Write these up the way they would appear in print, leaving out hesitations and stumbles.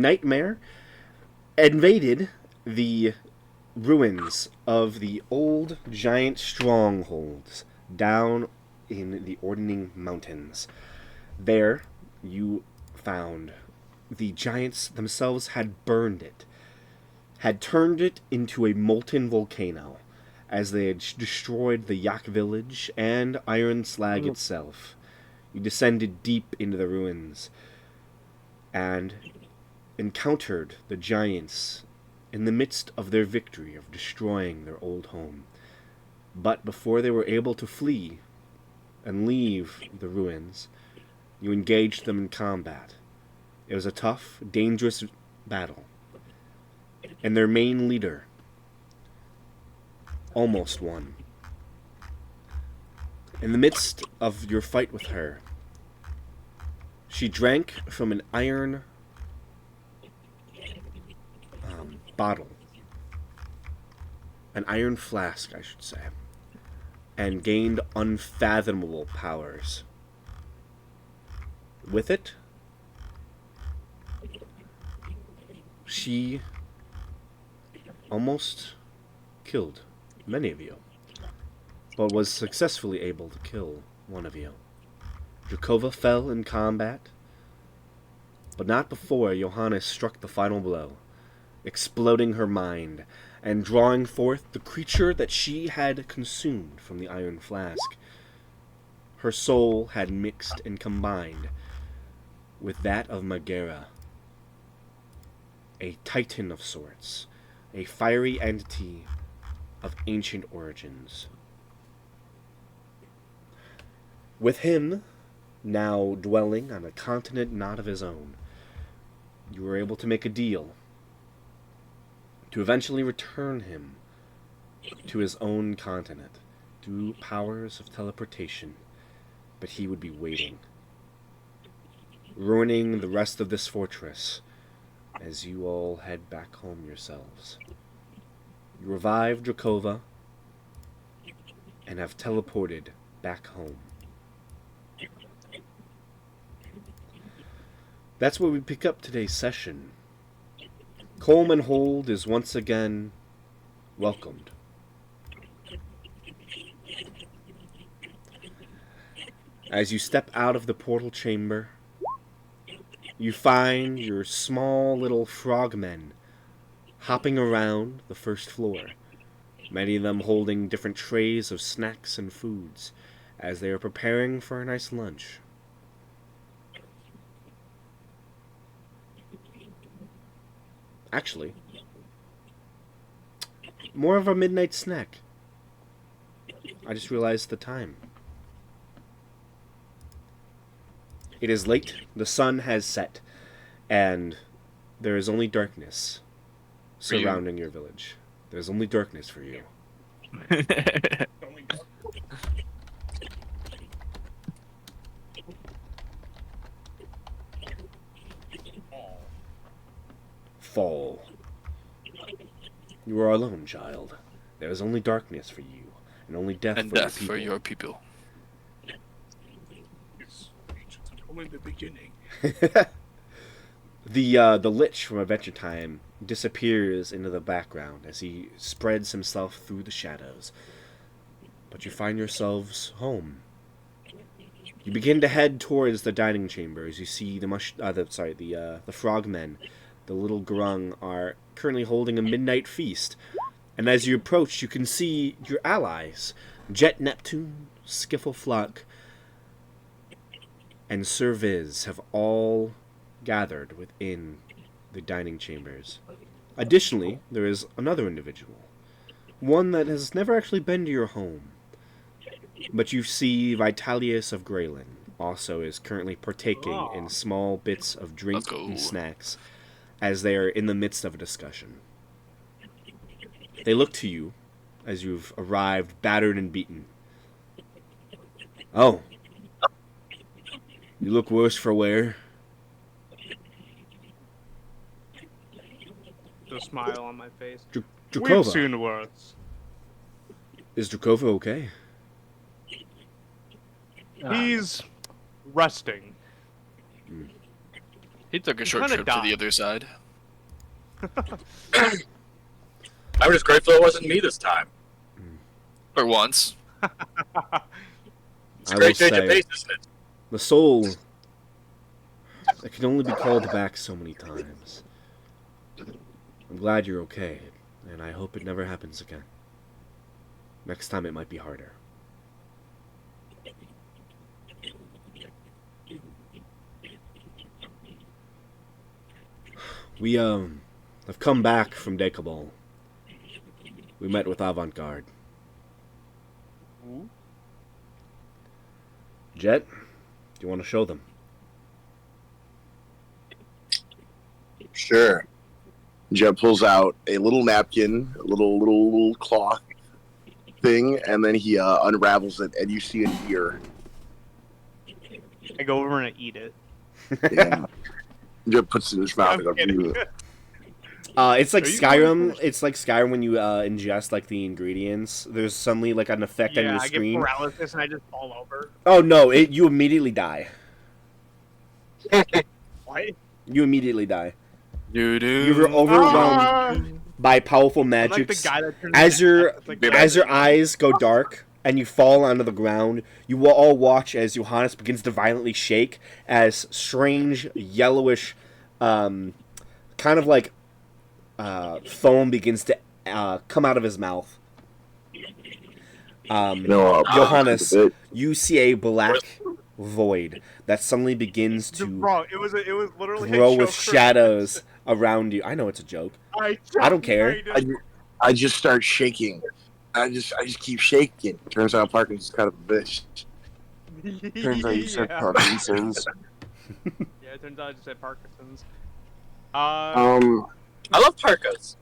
nightmare invaded the ruins of the old giant strongholds down in the Ordning Mountains. There, you found the giants themselves had burned it, had turned it into a molten volcano, as they had destroyed the Yak village and Iron Slag itself. You descended deep into the ruins and encountered the giants in the midst of their victory of destroying their old home. But before they were able to flee and leave the ruins, you engaged them in combat. It was a tough, dangerous battle, and their main leader almost won. In the midst of your fight with her, she drank from an iron bottle, an iron flask, I should say, and gained unfathomable powers. With it, she almost killed many of you, but was successfully able to kill one of you. Drakova fell in combat, but not before Johannes struck the final blow, exploding her mind and drawing forth the creature that she had consumed from the iron flask. Her soul had mixed and combined with that of Megara, a titan of sorts, a fiery entity of ancient origins. With him now dwelling on a continent not of his own, you were able to make a deal to eventually return him to his own continent through powers of teleportation, but he would be waiting, ruining the rest of this fortress as you all head back home yourselves. You revived Drakova and have teleported back home. That's where we pick up today's session. Coleman Hold is once again welcomed. As you step out of the portal chamber, you find your small little frogmen hopping around the first floor, many of them holding different trays of snacks and foods as they are preparing for a nice lunch. Actually, more of a midnight snack. I just realized the time. It is late, the sun has set, and there is only darkness surrounding your village. There's only darkness for you. Fall. You are alone, child. There is only darkness for you, and only death and for death your people. for your people. Only the beginning. The Lich from Adventure Time disappears into the background as he spreads himself through the shadows. But you find yourselves home. You begin to head towards the dining chamber as you see the frogmen, the little grung, are currently holding a midnight feast. And as you approach, you can see your allies, Jet Neptune, Skiffle Flock, and Sir Viz have all gathered within the dining chambers. Additionally, there is another individual, one that has never actually been to your home, but you see Vitalius of Graylin also is currently partaking in small bits of drink and snacks as they are in the midst of a discussion. They look to you as you've arrived battered and beaten. Oh, you look worse for wear. The smile on my face. Drakova. We've seen worse. Is Drakova okay? He's resting. He took a short kinda trip to the died. other side. I'm just grateful it wasn't me this time. For once. It's I a great will change of say- pace, isn't it? The soul, it can only be called back so many times. I'm glad you're okay, and I hope it never happens again. Next time it might be harder. We, have come back from Dekabal. We met with Avant-Garde. Jet, do you want to show them? Sure. Jeb pulls out a little napkin, a little cloth thing, and then he unravels it, and you see an ear. I go over and I eat it. Yeah. Jeb puts it in his mouth. I'm and kidding. goes, It's like Are you Skyrim. going for- It's like Skyrim when you ingest like the ingredients. There's suddenly like an effect on Yeah, your I get screen. paralysis and I just fall over. Oh no! You immediately die. What? You immediately die. Doo-doo. You're overwhelmed Ah! by powerful I'm like the magics. guy that turns As your it's like as your eyes go dark and you fall onto the ground, you will all watch as Johannes begins to violently shake as strange yellowish, kind of like foam begins to come out of his mouth. Johannes, you see a black void that suddenly begins to Bro, it was literally grow a with joke. shadows around you. I know it's a joke. I don't care. I just start shaking. I just keep shaking. Turns out Parkinson's kind of a bitch. Turns out you said Yeah. Parkinson's. Yeah, it turns out I just said Parkinson's. I love parkas.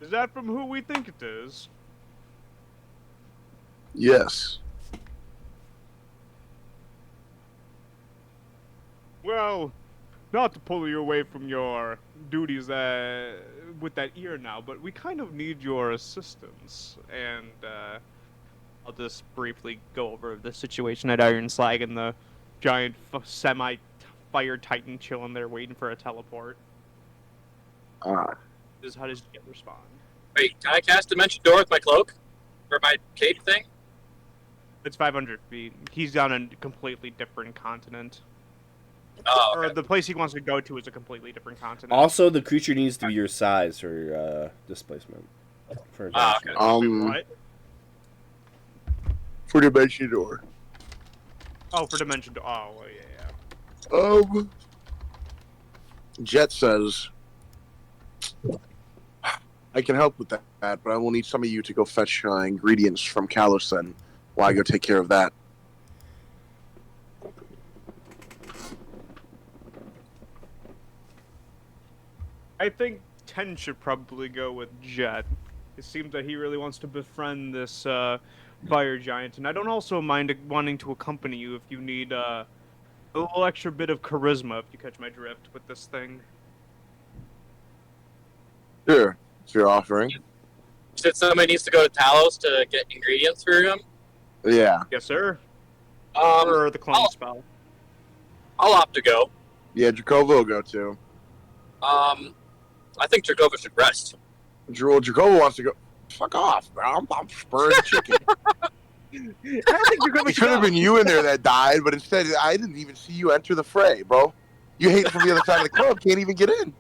Is that from who we think it is? Yes. Well, not to pull you away from your duties with that ear now, but we kind of need your assistance. And I'll just briefly go over the situation at Iron Slag and the giant semi-fire titan chilling there waiting for a teleport. How does Jet respond? Wait, can I cast Dimension Door with my cloak? For my cape thing? It's 500 feet. He's on a completely different continent. Oh, Or okay. the place he wants to go to is a completely different continent. Also, the creature needs to be your size for displacement. For Okay. What? For Dimension Door. Oh, for Dimension Door. Oh, well, yeah. Jet says, I can help with that, but I will need some of you to go fetch ingredients from Calosen while I go take care of that. I think 10 should probably go with Jet. It seems that he really wants to befriend this fire giant, and I don't also mind wanting to accompany you if you need a little extra bit of charisma, if you catch my drift, with this thing. Sure. If you're offering. Since somebody needs to go to Talos to get ingredients for him, Yeah. Yes, sir. um, Or the clone I'll- spell. I'll opt to go. Yeah, Jacobo will go too. I think Dracova should rest. Jacobo wants to go. Fuck off, bro. I'm spurring the chicken. I don't think you're going It could have been you in there that died, but instead I didn't even see you enter the fray, bro. You hate from the other side of the club, can't even get in.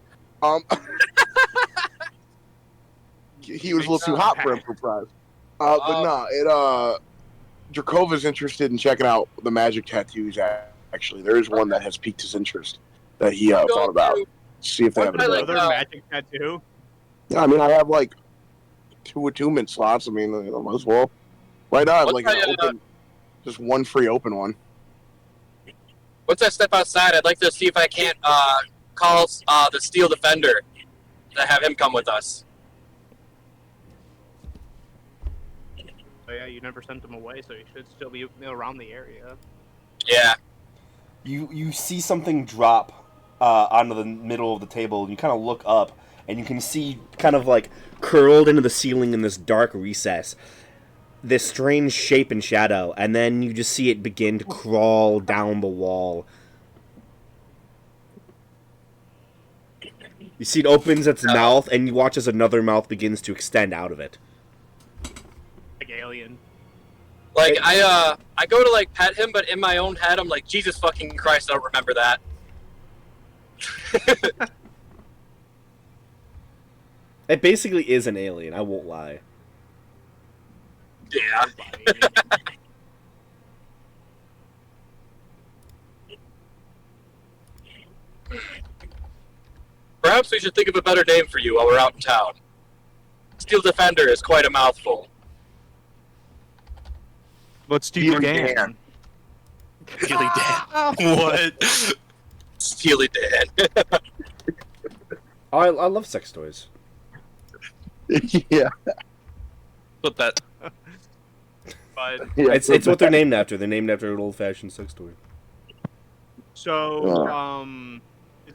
He was a little too hot for him for prize. But no, Dracova's interested in checking out the magic tattoos. Actually, there is one that has piqued his interest that he thought about. See if they have I like- Another magic tattoo? Yeah, I mean, I have like 2 attunement slots. I mean, might as well. Why not? What's Like that, an open, just one free open one. Once I step outside, I'd like to see if I can't call the Steel Defender to have him come with us. Oh yeah, you never sent him away, so he should still be around the area. Yeah. You see something drop onto the middle of the table, and you kind of look up, and you can see kind of like curled into the ceiling in this dark recess. this strange shape and shadow, and then you just see it begin to crawl down the wall. You see it opens its mouth, and you watch as another mouth begins to extend out of it. Like alien. Like I go to like pet him, but in my own head I'm like, Jesus fucking Christ, I don't remember that. It basically is an alien, I won't lie. Yeah. Perhaps we should think of a better name for you while we're out in town. Steel Defender is quite a mouthful. But Steely Dan. Dan. Steely Dan. What? Steely Dan. I love sex toys. Yeah. Put that. But Yeah. It's what they're named after. They're named after an old-fashioned sex toy. so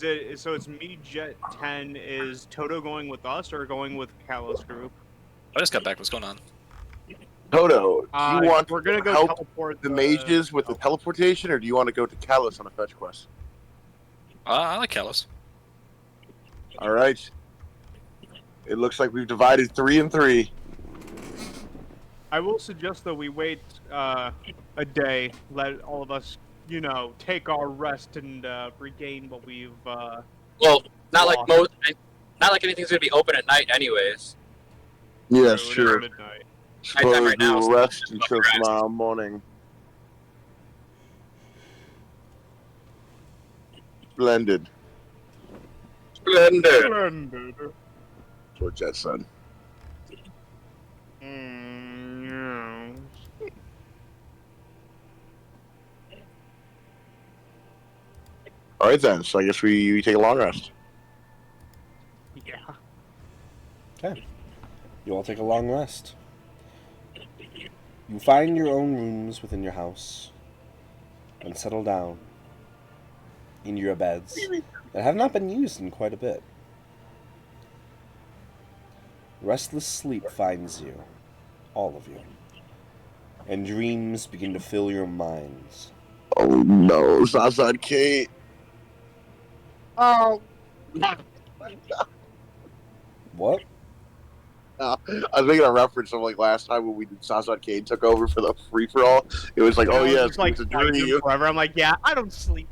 it's me, Jet 10. Is Toto going with us or going with Kalos group? I just got back. What's going on? Toto, do you want we're gonna to go help teleport the mages with the teleportation, or do you want to go to Kalos on a fetch quest? I like Kalos. All right. It looks like we've divided 3 and 3. I will suggest that we wait a day, let all of us, take our rest and regain what we've. Well, not like anything's gonna be open at night, anyways. Yes, through sure. midnight. Nighttime right now. We'll So rest just until fucking rest. tomorrow morning. Splendid. Splendid. That's what Jet said. All right then. So I guess we take a long rest. Yeah. Okay. You all take a long rest. You find your own rooms within your house and settle down in your beds that have not been used in quite a bit. Restless sleep finds you, all of you, and dreams begin to fill your minds. Oh no, Sasad Kate. Oh. What? I was making a reference of like last time when we did Sasad Kate took over for the free for all. It was like, oh I was yes, just, like it's a fighting him dream. forever. I'm like, yeah, I don't sleep.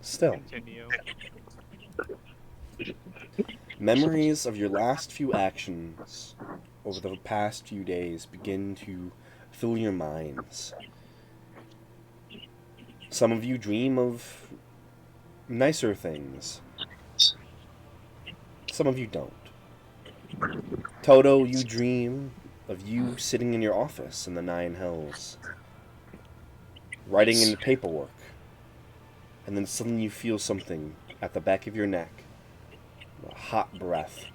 Still, Continue. memories of your last few actions over the past few days begin to fill your minds. Some of you dream of nicer things. Some of you don't. Toto, you dream of you sitting in your office in the Nine Hills, writing in the paperwork, and then suddenly you feel something at the back of your neck. A hot breath.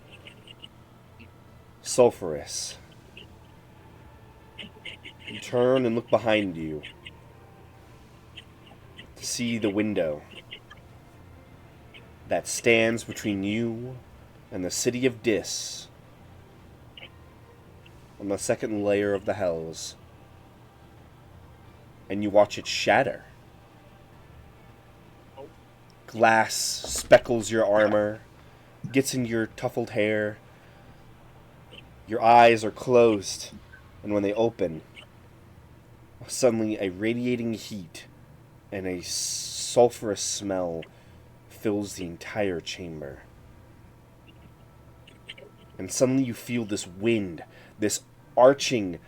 Sulphurous. You turn and look behind you to see the window that stands between you and the city of Dis on the second layer of the Hells. And you watch it shatter. Glass speckles your armor, gets in your tuffled hair. Your eyes are closed, and when they open, suddenly a radiating heat and a sulphurous smell fills the entire chamber. And suddenly you feel this wind, this arching,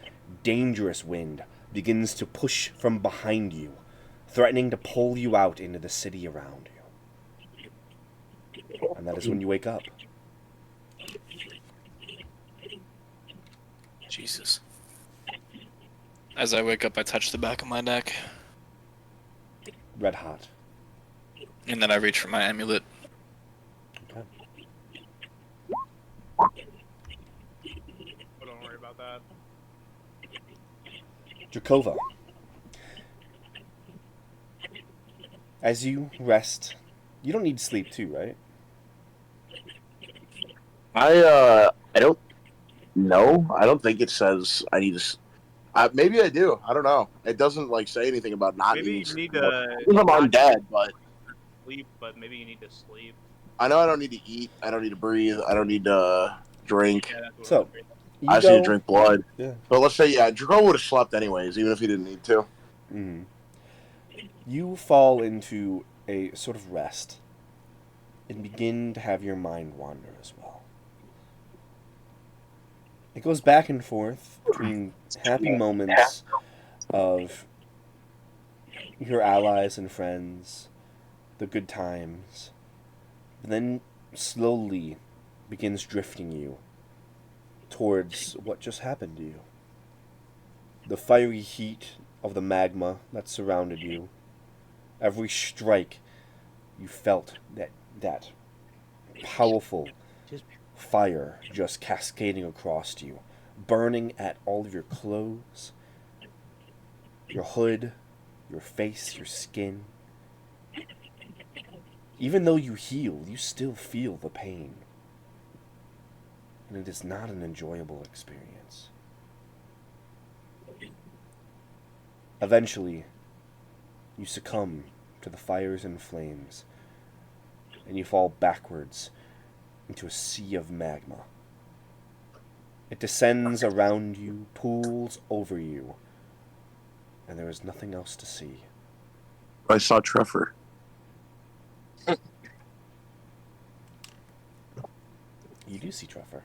dangerous wind, begins to push from behind you, threatening to pull you out into the city around you. And that is when you wake up. Jesus. As I wake up, I touch the back of my neck, Red hot. and then I reach for my amulet. Okay. But don't worry about that. Drakova. As you rest, you don't need sleep too, right? I don't know. I don't think it says I need to. Maybe I do. I don't know. It doesn't like say anything about not Maybe needing you need support. to I think I'm not undead, but sleep, but maybe you need to sleep. I know I don't need to eat. I don't need to breathe. I don't need to drink. Yeah, that's what So, it was. you I just need to go. drink blood. Yeah. But let's say, yeah, Draco would have slept anyways, even if he didn't need to. Mm. You fall into a sort of rest and begin to have your mind wander as well. It goes back and forth between happy moments of your allies and friends, the good times, but then slowly begins drifting you towards what just happened to you. The fiery heat of the magma that surrounded you. Every strike, you felt that powerful fire just cascading across you, burning at all of your clothes, your hood, your face, your skin. Even though you heal, you still feel the pain. And it is not an enjoyable experience. Eventually, you succumb to the fires and flames, and you fall backwards into a sea of magma. It descends around you, pools over you, and there is nothing else to see. I saw Trevor. You do see Trevor.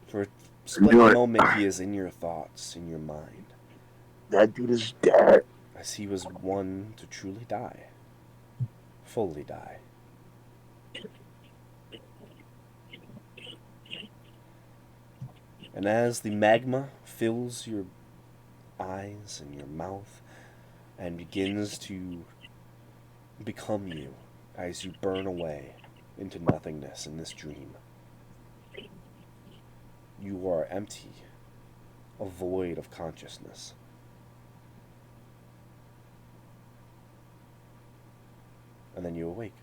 For a split moment, he is in your thoughts, in your mind, That dude is dead. as he was one to truly die. Fully die. And as the magma fills your eyes and your mouth and begins to become you as you burn away into nothingness in this dream, you are empty, a void of consciousness. And then you awake.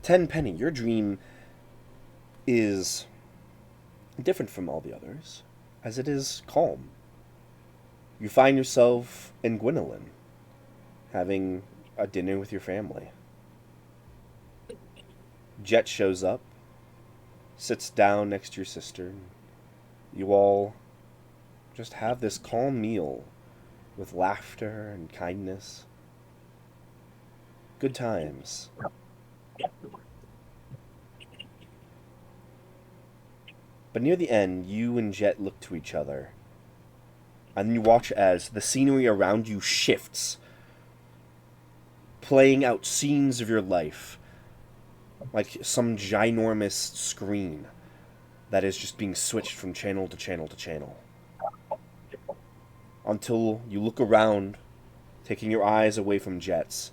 Tenpenny, your dream is different from all the others, as it is calm. You find yourself in Gwynolyn, having a dinner with your family. Jet shows up, sits down next to your sister. You all just have this calm meal with laughter and kindness. Good times. But near the end, you and Jet look to each other, and you watch as the scenery around you shifts, playing out scenes of your life, like some ginormous screen that is just being switched from channel to channel to channel. Until you look around, taking your eyes away from Jet's,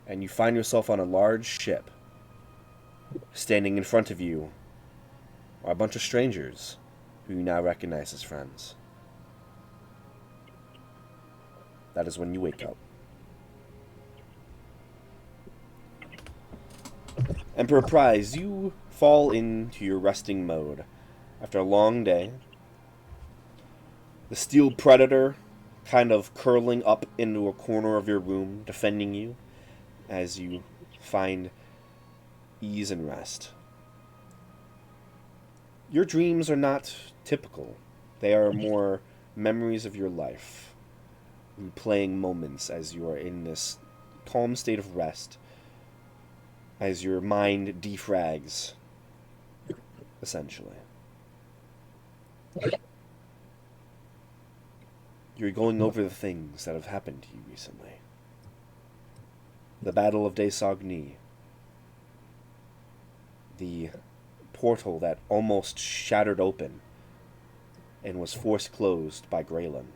and you find yourself on a large ship. Standing in front of you are a bunch of strangers who you now recognize as friends. That is when you wake up. Emperor Prize, you fall into your resting mode after a long day. The steel predator kind of curling up into a corner of your room, defending you as you find ease and rest. Your dreams are not typical. They are more memories of your life, replaying moments as you are in this calm state of rest, as your mind defrags, essentially. You're going over the things that have happened to you recently. The Battle of Desogny, the portal that almost shattered open and was force closed by Graylin.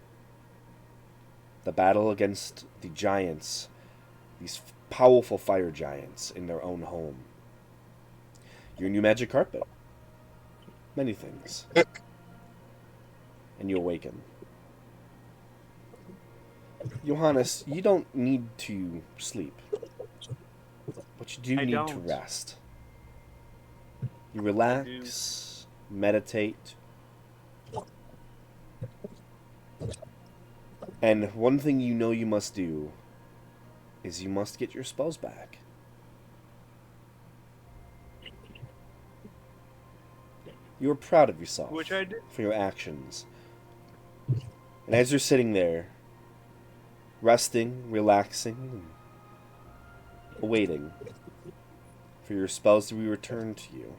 The battle against the giants, these powerful fire giants in their own home. Your new magic carpet. Many things. And you awaken. Johannes, you don't need to sleep, but you do I need to don't. rest. You relax, meditate, and one thing you know you must do is you must get your spells back. You are proud of yourself Which I did. for your actions. And as you're sitting there, resting, relaxing, and waiting for your spells to be returned to you,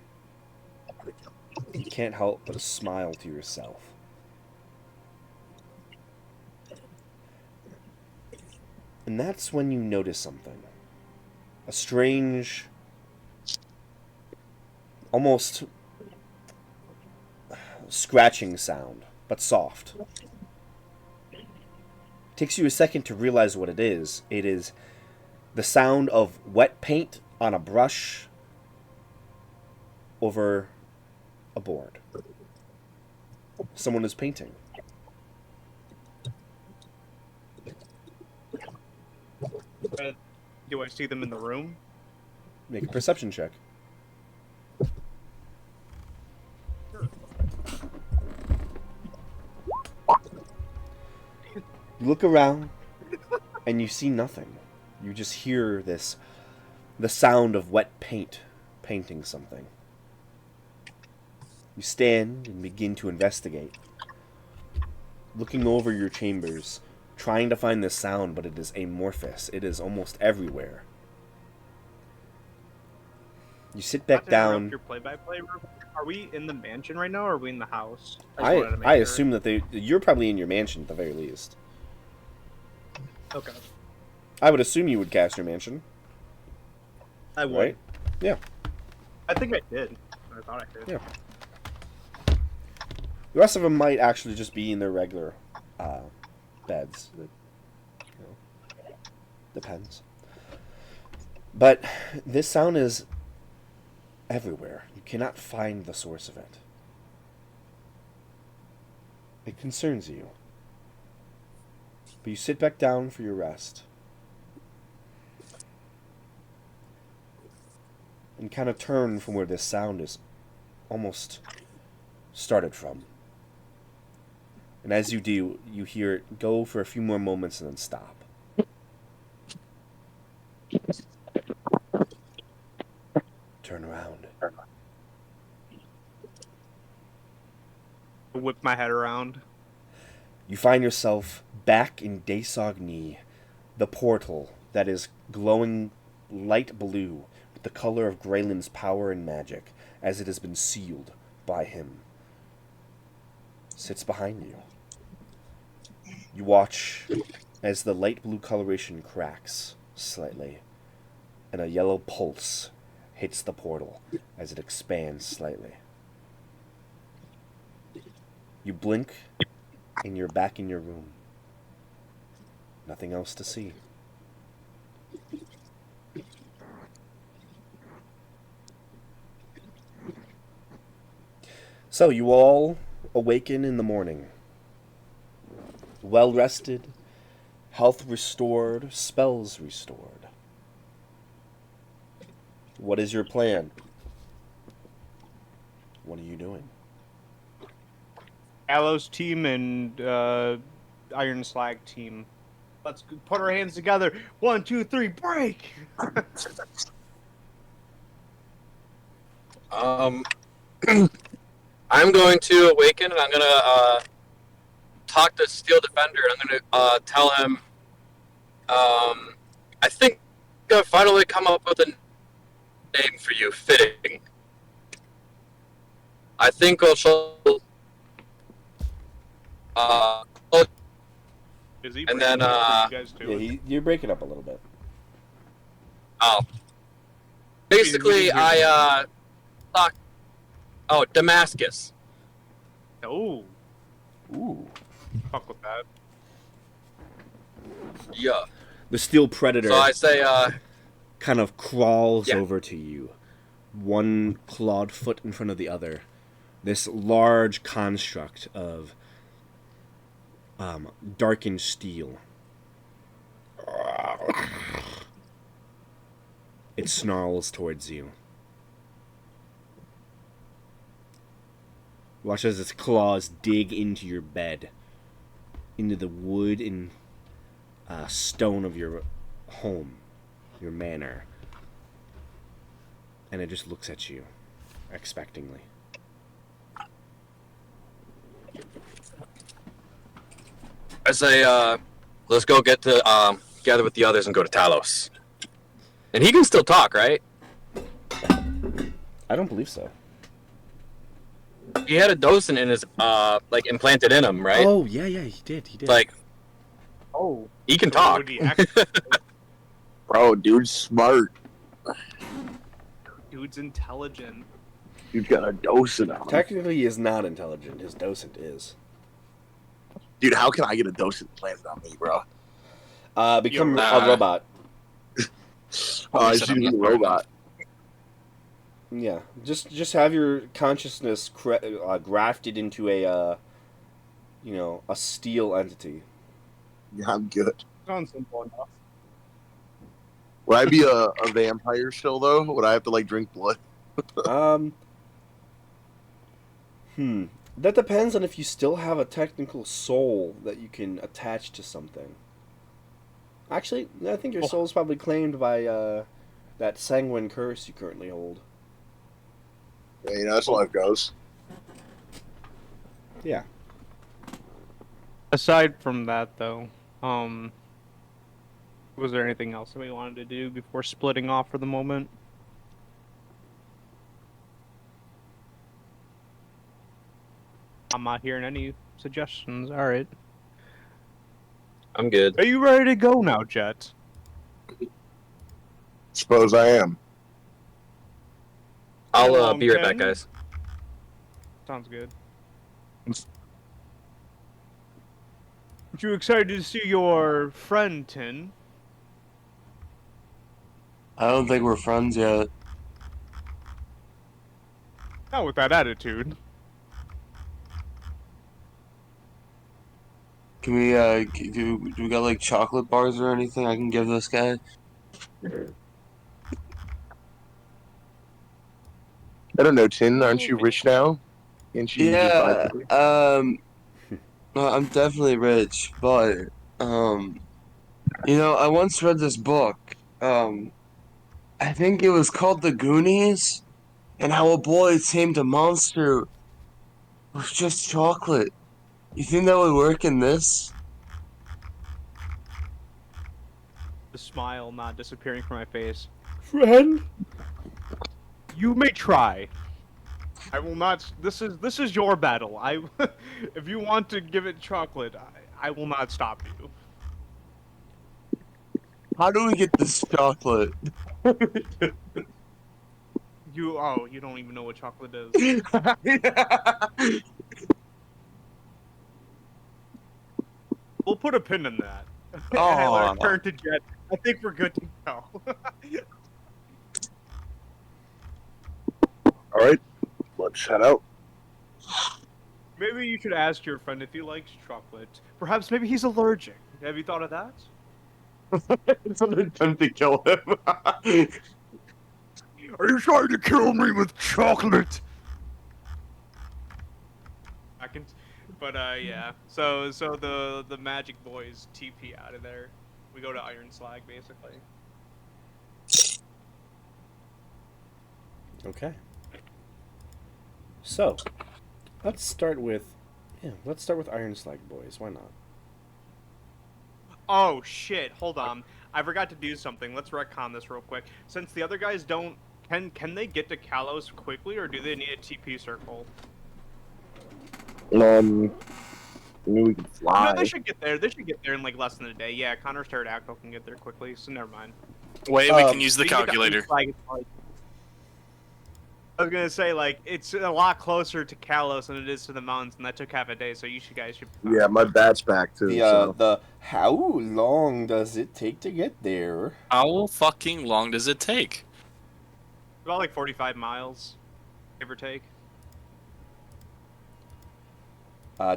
you can't help but smile to yourself. And that's when you notice something. A strange, almost scratching sound, but soft. It takes you a second to realize what it is. It is the sound of wet paint on a brush over a board. Someone is painting. Do I see them in the room? Make a perception check. You look around and you see nothing. You just hear the sound of wet paint painting something. You stand and begin to investigate, looking over your chambers, trying to find the sound, but it is amorphous. It is almost everywhere. You sit back Not to interrupt down. Your play-by-play. Are we in the mansion right now, or are we in the house? I assume that you're probably in your mansion at the very least. Okay. I would assume you would cast your mansion, I would. right? Yeah. I think I did. I thought I did. Yeah. The rest of them might actually just be in their regular beds. It, depends. But this sound is everywhere. You cannot find the source of it. It concerns you. But you sit back down for your rest. And kind of turn from where this sound is almost started from. And as you do, you hear it go for a few more moments and then stop. Turn around. Whip my head around. You find yourself back in Desogni, the portal that is glowing light blue with the color of Graylin's power and magic as it has been sealed by him. Sits behind you. You watch as the light blue coloration cracks slightly, and a yellow pulse hits the portal as it expands slightly. You blink, and you're back in your room. Nothing else to see. So you all awaken in the morning. Well rested, health restored, spells restored. What is your plan? What are you doing? Aloes team and Iron Slag team. Let's put our hands together. 1, 2, 3, break! I'm going to awaken and I'm gonna talk to Steel Defender and I'm gonna tell him I think I've finally come up with a name for you, fitting. I think we'll Is he and then, breaking up, or you guys Yeah, doing? you're breaking up a little bit. basically I talk. Oh, Damascus. Oh, Ooh. fuck with that. Yeah. The steel predator So I say, kind of crawls Yeah. over to you, one clawed foot in front of the other. This large construct of darkened steel It snarls towards you. Watch as its claws dig into your bed, into the wood and stone of your home, your manor. And it just looks at you, expectingly. I say, let's go get to gather with the others and go to Talos. And he can still talk, right? I don't believe so. He had a docent in his like implanted in him, right? Oh, yeah, he did. Like, Oh, he can so talk. would he act- Bro, dude's smart. dude's intelligent. Dude's got a docent on him. Technically, he is not intelligent. His docent is. Dude, how can I get a docent planted on me, bro? Become You're- a robot. I said see I'm the not robot. Yeah, just have your consciousness grafted into a steel entity. Yeah, I'm good. Sounds simple enough. Would I be a vampire still, though? Would I have to, like, drink blood? That depends on if you still have a technical soul that you can attach to something. Actually, I think your soul's probably claimed by that sanguine curse you currently hold. Yeah, you know, that's how life goes. Yeah. Aside from that, though, was there anything else that we wanted to do before splitting off for the moment? I'm not hearing any suggestions. All right. I'm good. Are you ready to go now, Jet? Suppose I am. I'll be right back, Ken. guys. Sounds good. Aren't you excited to see your friend, Tin? I don't think we're friends yet. Not with that attitude. Can we do we got like chocolate bars or anything I can give this guy? I don't know, Tin. Aren't you rich now? Can't you just buy Yeah, something? well, I'm definitely rich, but I once read this book. I think it was called The Goonies, and how a boy tamed a monster with just chocolate. You think that would work in this? The smile not disappearing from my face. Friend? You may try. I will not. This is your battle. If you want to give it chocolate, I will not stop you. How do we get this chocolate? You don't even know what chocolate is. We'll put a pin in that. And Aw. I'll turn to Jet. I think we're good to go. All right, let's head out. Maybe you should ask your friend if he likes chocolate. Perhaps maybe he's allergic. Have you thought of that? It's an attempt to kill him. Are you trying to kill me with chocolate? Yeah. So the magic boys TP out of there. We go to Iron Slag basically. Okay. So, let's start with Iron Slag Boys. Why not? Oh shit! Hold on. I forgot to do something. Let's retcon this real quick. Since the other guys don't, can they get to Kalos quickly, or do they need a TP circle? I mean, we can fly. No, they should get there. They should get there in like less than a day. Yeah, Connor's pterodactyl can get there quickly, so never mind. Wait, we can use the We can get to calculator. Iron Slag, it's like- I was gonna say like it's a lot closer to Kalos than it is to the mountains, and that took half a day. So guys should. Be fine. Yeah, my bat's back too. The how long does it take to get there? How fucking long does it take? About like 45 miles, give or take.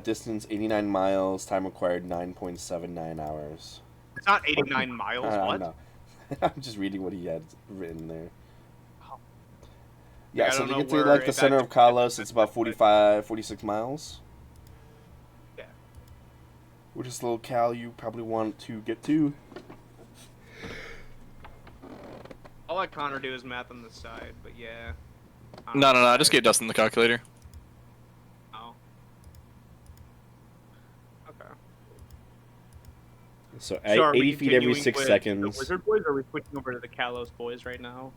Distance 89 miles. Time required 9.79 hours. It's not 89 miles. I What? know. I'm just reading what he had written there. Yeah, Yeah, I so don't to know get to where like the it center of actually Kalos, it's about 45, 46 miles. Yeah. Which is the locale you probably want to get to. I'll let Connor do his math on the side, but yeah. No. Just get Dustin the calculator. Oh. Okay. So, So are we 80 feet every continuing 6 with seconds. The Wizard Boys, or are we switching over to the Kalos Boys right now?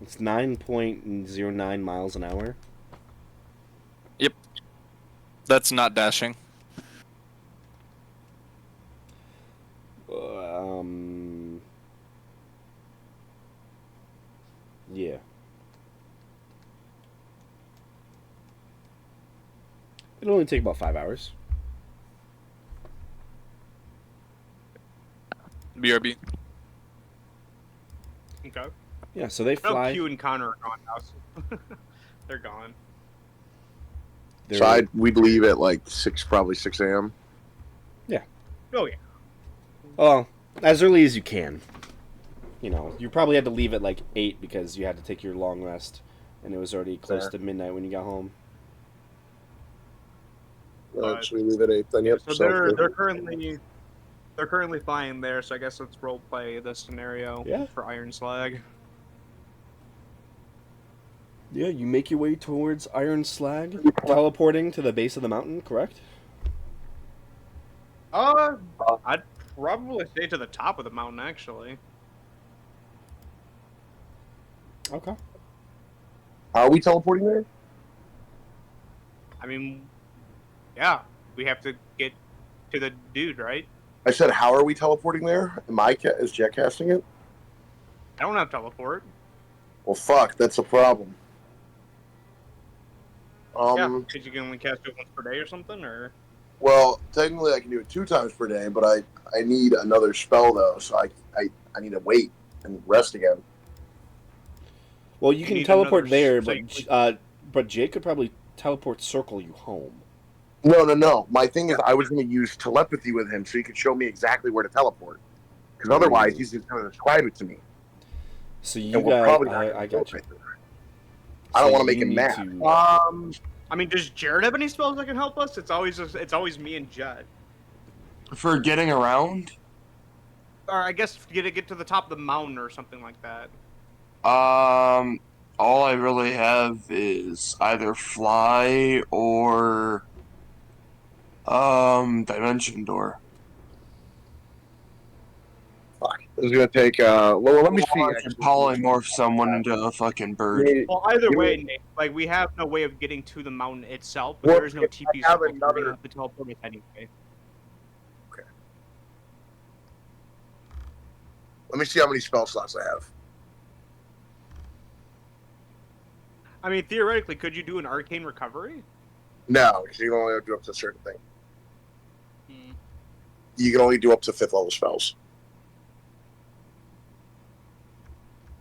It's 9.09 miles an hour. Yep. That's not dashing. Yeah. It'll only take about 5 hours. BRB. Okay. Yeah, so they No, fly. Q and Connor are gone now. So they're gone. So we'd leave at like probably 6 a.m. Oh yeah. Well, as early as you can. You know, you probably had to leave at like 8 because you had to take your long rest, and it was already close to midnight when you got home. So we leave at 8 then. Yep. So they're currently flying there. So I guess let's role play this scenario for Iron Slag. Yeah, you make your way towards Iron Slag, teleporting to the base of the mountain, correct? I'd probably stay to the top of the mountain actually. Okay. Are we teleporting there? I mean, yeah, we have to get to the dude, right? I said, how are we teleporting there? Is Jet casting it? I don't have teleport. Well, fuck, that's a problem. Yeah, because you can only cast it once per day or something, or. Well, technically I can do it 2 times per day, but I need another spell though, so I need to wait and rest again. Well, you can teleport there, but Jake could probably teleport circle you home. No. My thing is, I was going to use telepathy with him so he could show me exactly where to teleport. Because otherwise, he's just going to describe it to me. So you got, I got you. I don't want to make him mad. I mean, does Jared have any spells that can help us? It's always me and Judd. For getting around? Or I guess get to the top of the mountain or something like that. All I really have is either fly or dimension door. Fuck. This is gonna take. Well, let me see. I could polymorph someone into a fucking bird. Well, either way, Nick, like we have no way of getting to the mountain itself, but there is no TP circle. We're gonna have to teleport it anyway. Okay. Let me see how many spell slots I have. I mean, theoretically, could you do an arcane recovery? No, because you can only do up to a certain thing. You can only do up to 5th level spells.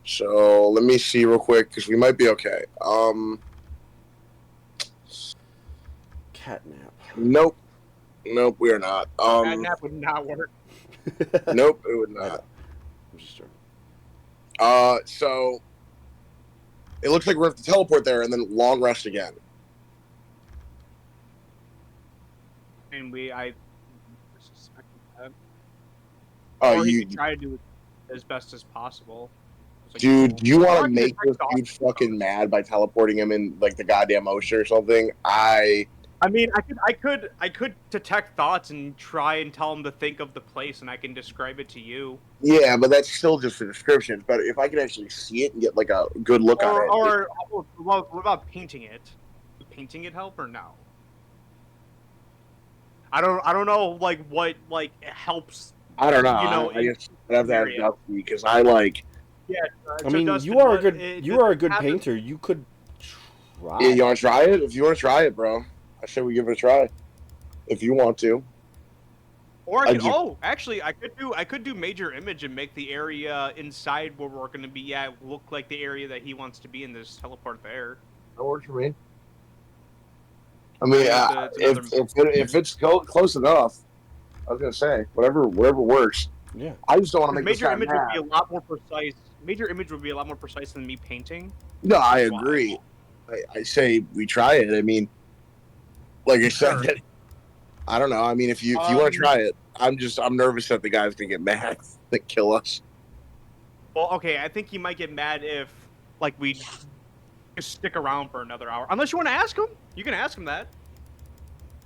So let me see real quick because we might be okay. Catnap. Nope, we are not. Catnap would not work. Nope, it would not. I'm just joking. So it looks like we're going to teleport there and then long rest again. And I suspect that. Oh, or you try to do it as best as possible. Like, dude, you want to make this dude fucking mad by teleporting him in like the goddamn ocean or something? I mean, I could detect thoughts and try and tell him to think of the place, and I can describe it to you. Yeah, but that's still just a description. But if I can actually see it and get like a good look on it, or what about painting it? Would painting it help or no? I don't know what helps. I don't know. You know, I guess I'd have to ask Dusty because I like. Yeah, I mean, Dustin, you are a good painter. You could try. Yeah, you want to try it? If you want to try it, bro, I say we give it a try. If you want to. Or actually, I could do major image and make the area inside where we're going to be at look like the area that he wants to be in. Just teleport there. That works for me. I mean, if it's close enough, I was gonna say whatever works. Yeah. I just don't want to make this Major guy image would mad. be a lot more precise. Major image would be a lot more precise than me painting. No, I That's why. agree. I say we try it. I mean, like I said, Sure. I don't know. I mean, if you want to try it, I'm nervous that the guy's gonna get mad and kill us. Well, okay, I think he might get mad if like we just stick around for another hour. Unless you want to ask him, you can ask him that.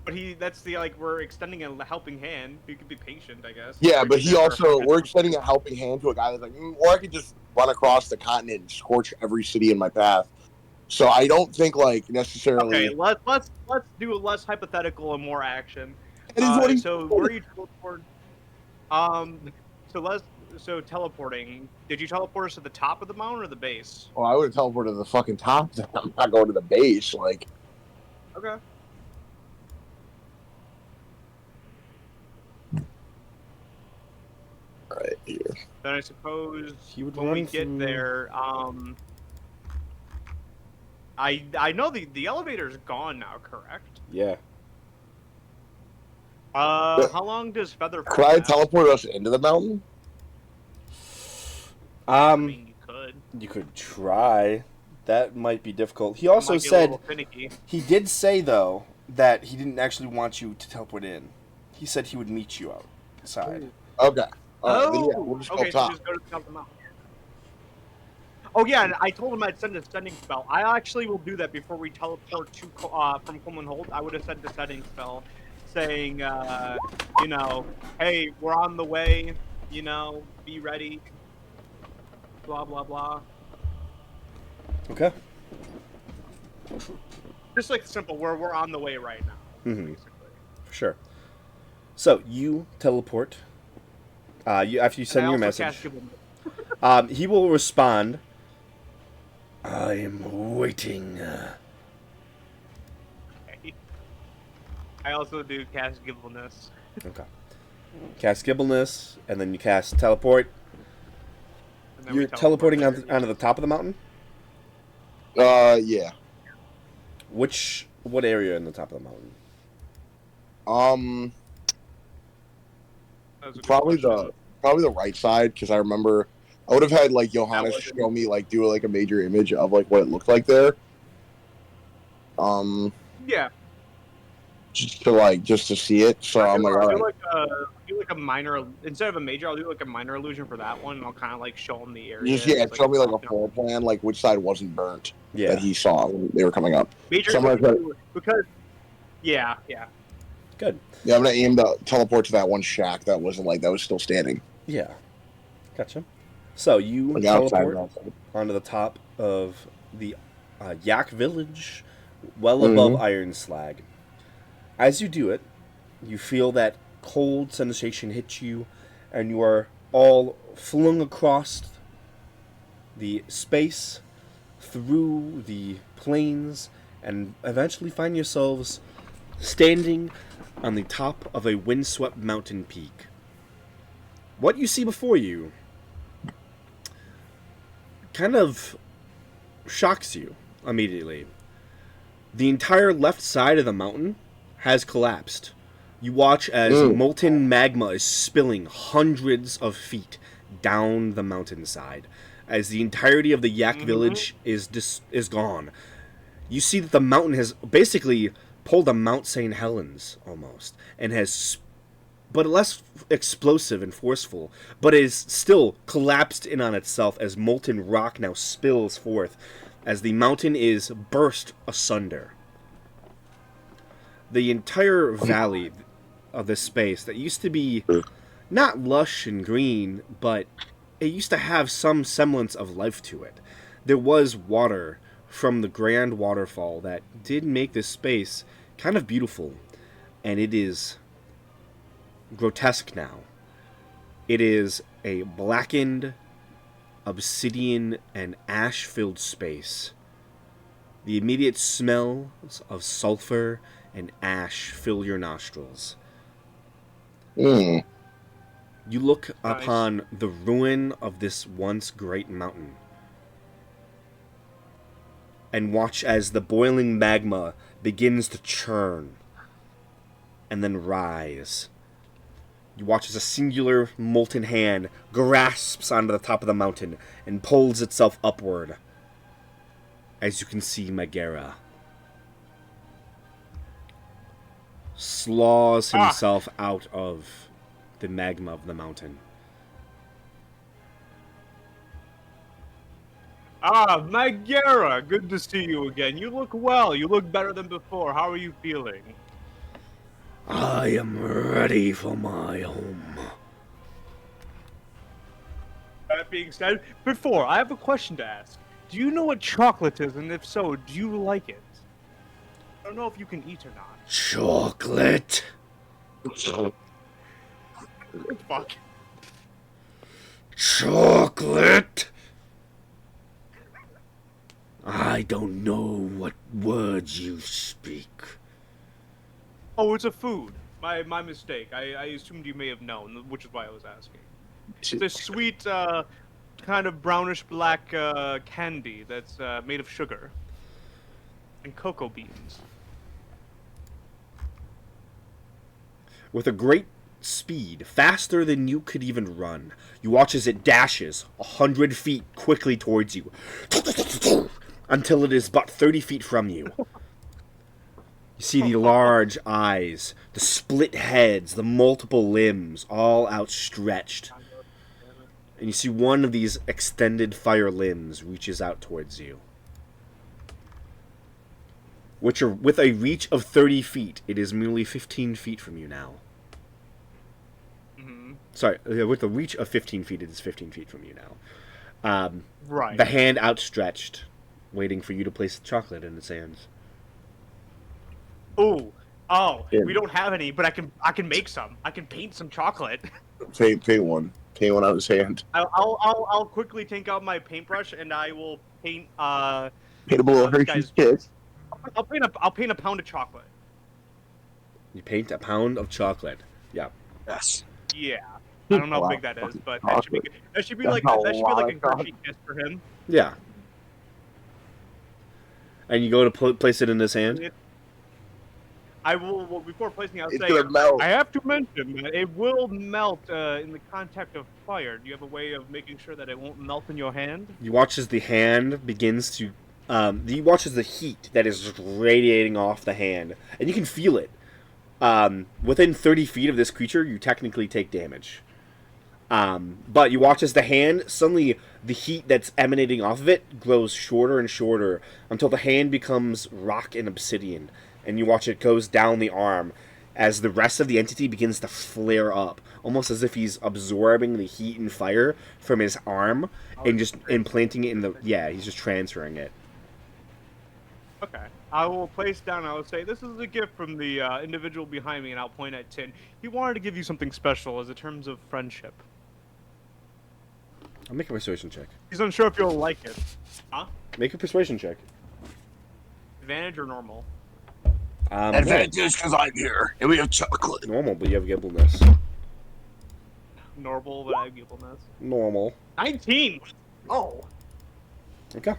But that's the we're extending a helping hand. You could be patient, I guess. Yeah, Or but you he never also had- we're extending a helping hand to a guy that's like, or I could just run across the continent and scorch every city in my path. So I don't think like necessarily. Okay, let's do less hypothetical and more action. It is what he. So where are you teleport? So teleporting. Did you teleport us to the top of the mountain or the base? Oh, I would have teleported to the fucking top. I'm not going to the base. Like, Okay. right here. Then I suppose He would when we run get through- there, I know the elevator's gone now, correct? Yeah. How long does Feather? Could I teleport us into the mountain? I mean, you could. You could try. That might be difficult. He It also might get a said little finicky. he did say though that he didn't actually want you to teleport in. He said he would meet you outside. Okay. All right, then, yeah, we'll just go okay, so top. just go to the top of the mountain. Oh yeah, and I told him I'd send a sending spell. I actually will do that before we teleport to from Coleman Holt. I would have sent a sending spell, saying, you know, hey, we're on the way. You know, be ready. Blah blah blah. Okay. Just like simple. We're on the way right now. Mm-hmm. Basically. For sure. So you teleport. After you send And I your also message, cast Gibbon. he will respond. I am waiting. I also do cast Gibbleness. Okay. Cast Gibbleness, and then you cast Teleport. And then we You're teleport teleporting there. onto the top of the mountain? Yeah. What area in the top of the mountain? That was a good Probably question. the right side, because I remember I would have had like Johannes That was- show me do like a major image of like what it looked like there. Yeah. Just to see it. So I'm like, all I'll right. do like a minor instead of a major. I'll do like a minor illusion for that one, and I'll kind of like show him the area. Just show me like a top-down. floor plan, like which side wasn't burnt Yeah. that he saw when they were coming up. Major So I'm gonna illusion because yeah. Good. Yeah, I'm gonna aim to teleport to that one shack that wasn't that was still standing. Yeah. Gotcha. So you Like outside. teleport onto the top of the Yak Village, well above Iron Slag. As you do it, you feel that cold sensation hit you, and you are all flung across the space, through the plains, and eventually find yourselves standing on the top of a windswept mountain peak. What you see before you kind of shocks you immediately. The entire left side of the mountain has collapsed. You watch as molten magma is spilling hundreds of feet down the mountainside, as the entirety of the Yak village is gone. You see that the mountain has basically pulled a Mount St. Helens almost, and but less explosive and forceful, but is still collapsed in on itself as molten rock now spills forth as the mountain is burst asunder. The entire valley of this space that used to be not lush and green, but it used to have some semblance of life to it. There was water from the grand waterfall that did make this space kind of beautiful, and it is grotesque now. It is a blackened, obsidian, and ash-filled space. The immediate smells of sulfur and ash fill your nostrils. You look Nice. upon the ruin of this once great mountain and watch as the boiling magma begins to churn and then rise. You watch as a singular molten hand grasps onto the top of the mountain and pulls itself upward. As you can see, Megara slaws himself out of the magma of the mountain. Megara, good to see you again. You look well. You look better than before. How are you feeling? I am ready for my home. That being said, before, I have a question to ask. Do you know what chocolate is, and if so, do you like it? I don't know if you can eat or not. Chocolate? Fuck. Chocolate? I don't know what words you speak. Oh, it's a food. My mistake. I assumed you may have known, which is why I was asking. It's a sweet, kind of brownish black candy that's made of sugar and cocoa beans. With a great speed, faster than you could even run, you watch as it dashes 100 feet quickly towards you, until it is but 30 feet from you. You see the large eyes, the split heads, the multiple limbs, all outstretched. And you see one of these extended fire limbs reaches out towards you. Which are with a reach of 30 feet. It is merely 15 feet from you now. Mm-hmm. Sorry, with a reach of 15 feet, it is 15 feet from you now. Right. The hand outstretched, waiting for you to place the chocolate in its hands. Oh, Yeah. we don't have any, but I can make some. I can paint some chocolate. Pay one. Pay one out of his hand. I'll quickly take out my paintbrush and I will paint Paint a little this Hershey's guy's- Kiss. I'll paint a pound of chocolate. You paint a pound of chocolate. Yeah. Yes. Yeah. I don't know how Wow, big that is, fucking but chocolate. that should be That's like a that should be lot like of a Hershey kiss for him. Yeah. And you go to place it in his hand? I will well, before placing. I'll It's say gonna melt. I have to mention that it will melt in the contact of fire. Do you have a way of making sure that it won't melt in your hand? You watch as the hand begins to... you watch as the heat that is just radiating off the hand. And you can feel it. Within 30 feet of this creature, you technically take damage. But you watch as the hand, suddenly the heat that's emanating off of it grows shorter and shorter until the hand becomes rock and obsidian. And you watch it goes down the arm as the rest of the entity begins to flare up, almost as if he's absorbing the heat and fire from his arm and just implanting it in the... Yeah, he's just transferring it. Okay. I will place down. I will say this is a gift from the individual behind me, and I'll point at Tin. He wanted to give you something special as a terms of friendship. I'll make a persuasion check. He's unsure if you'll like it. Huh? Make a persuasion check. Advantage or normal? Advantage because I'm here and we have chocolate. Normal, but you have gibbleness. Normal, but I have gibbleness. Normal. 19! Oh! Okay.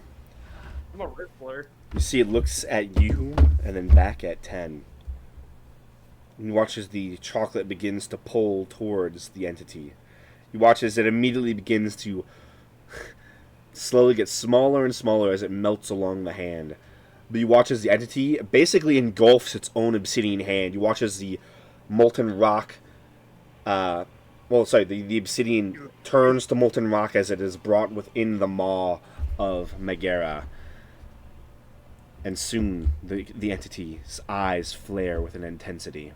I'm a rippler. You see it looks at you and then back at 10. And you watch as the chocolate begins to pull towards the entity. You watch as it immediately begins to slowly get smaller and smaller as it melts along the hand. But you watch as the entity basically engulfs its own obsidian hand. You watch as the molten rock... the obsidian turns to molten rock as it is brought within the maw of Megara. And soon, the entity's eyes flare with an intensity.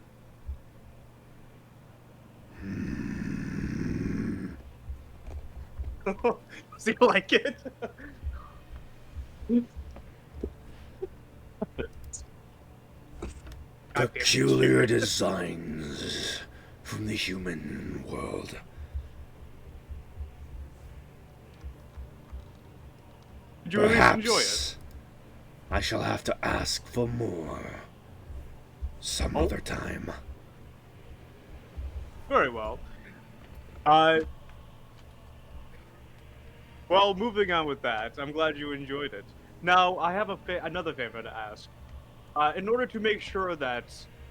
Does he like it? Peculiar designs from the human world. Did you at least enjoy it? Perhaps I shall have to ask for more some other time. Very well. Well, moving on with that, I'm glad you enjoyed it. Now, I have another favor to ask. In order to make sure that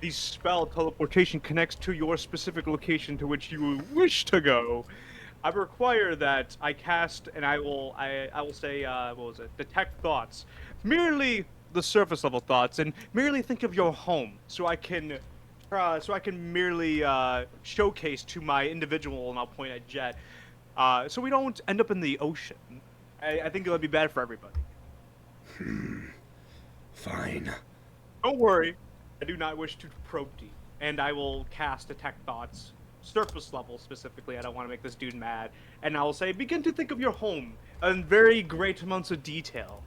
the spell teleportation connects to your specific location to which you wish to go, I require that I cast, and I will say, what was it? Detect thoughts, merely the surface level thoughts, and merely think of your home, so I can merely showcase to my individual, and I'll point at Jet, so we don't end up in the ocean. I think it would be bad for everybody. Fine. Don't worry, I do not wish to probe deep, and I will cast Detect Thoughts, surface level specifically. I don't want to make this dude mad, and I will say, begin to think of your home in very great amounts of detail.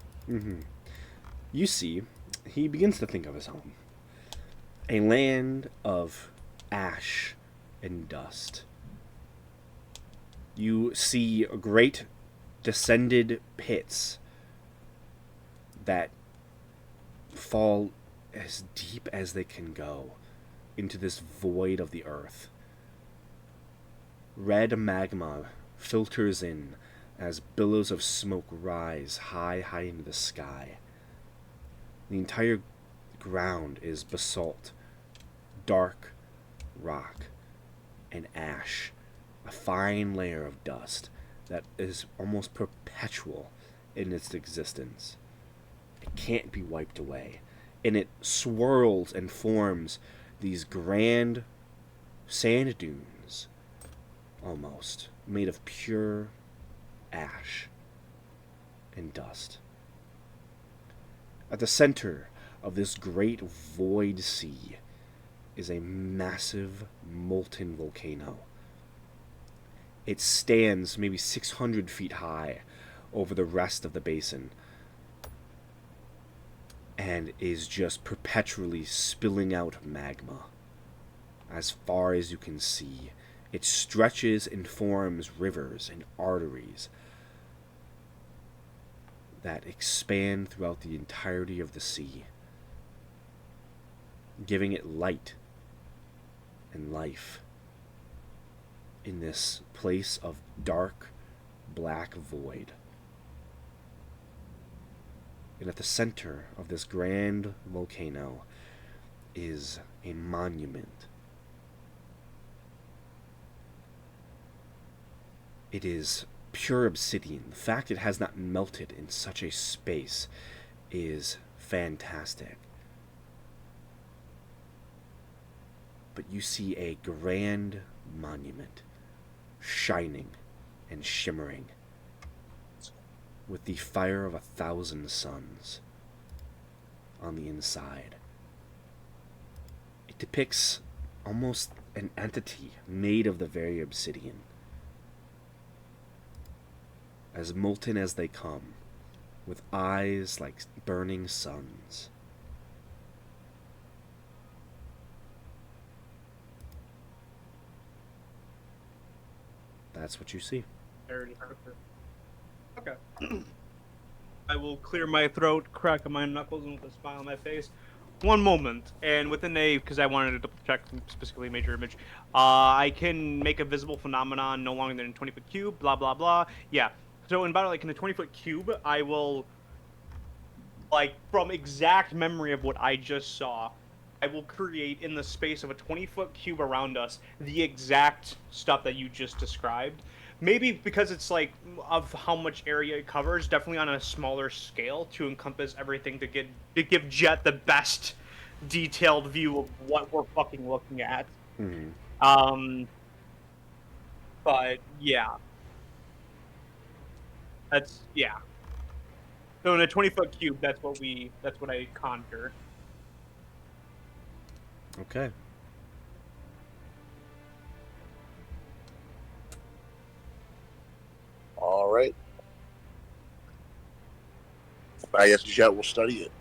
You see, he begins to think of his home. A land of ash and dust. You see great descended pits that fall as deep as they can go into this void of the earth. Red magma filters in as billows of smoke rise high into the sky. The entire ground is basalt, dark rock, and ash, a fine layer of dust that is almost perpetual in its existence. It can't be wiped away, and it swirls and forms these grand sand dunes, almost, made of pure ash and dust. At the center of this great void sea is a massive molten volcano. It stands maybe 600 feet high over the rest of the basin and is just perpetually spilling out magma. As far as you can see, it stretches and forms rivers and arteries that expand throughout the entirety of the sea, giving it light and life in this place of dark, black void. And at the center of this grand volcano is a monument. It is pure obsidian. The fact it has not melted in such a space is fantastic. But you see a grand monument, shining and shimmering, with the fire of 1,000 suns on the inside. It depicts almost an entity made of the very obsidian, as molten as they come, with eyes like burning suns. That's what you see. Okay. I will clear my throat, crack my knuckles, and with a smile on my face. One moment, and within because I wanted to double check specifically major image, I can make a visible phenomenon no longer than a 20-foot cube, blah, blah, blah. Yeah. So in about, like, in a 20-foot cube, I will, like, from exact memory of what I just saw, I will create in the space of a 20-foot cube around us the exact stuff that you just described. Maybe because it's like of how much area it covers, definitely on a smaller scale to encompass everything to give Jet the best detailed view of what we're fucking looking at. Mm-hmm. But yeah, yeah. So in a 20-foot cube, that's what I conjure. Okay. All right. I guess Jet will study it.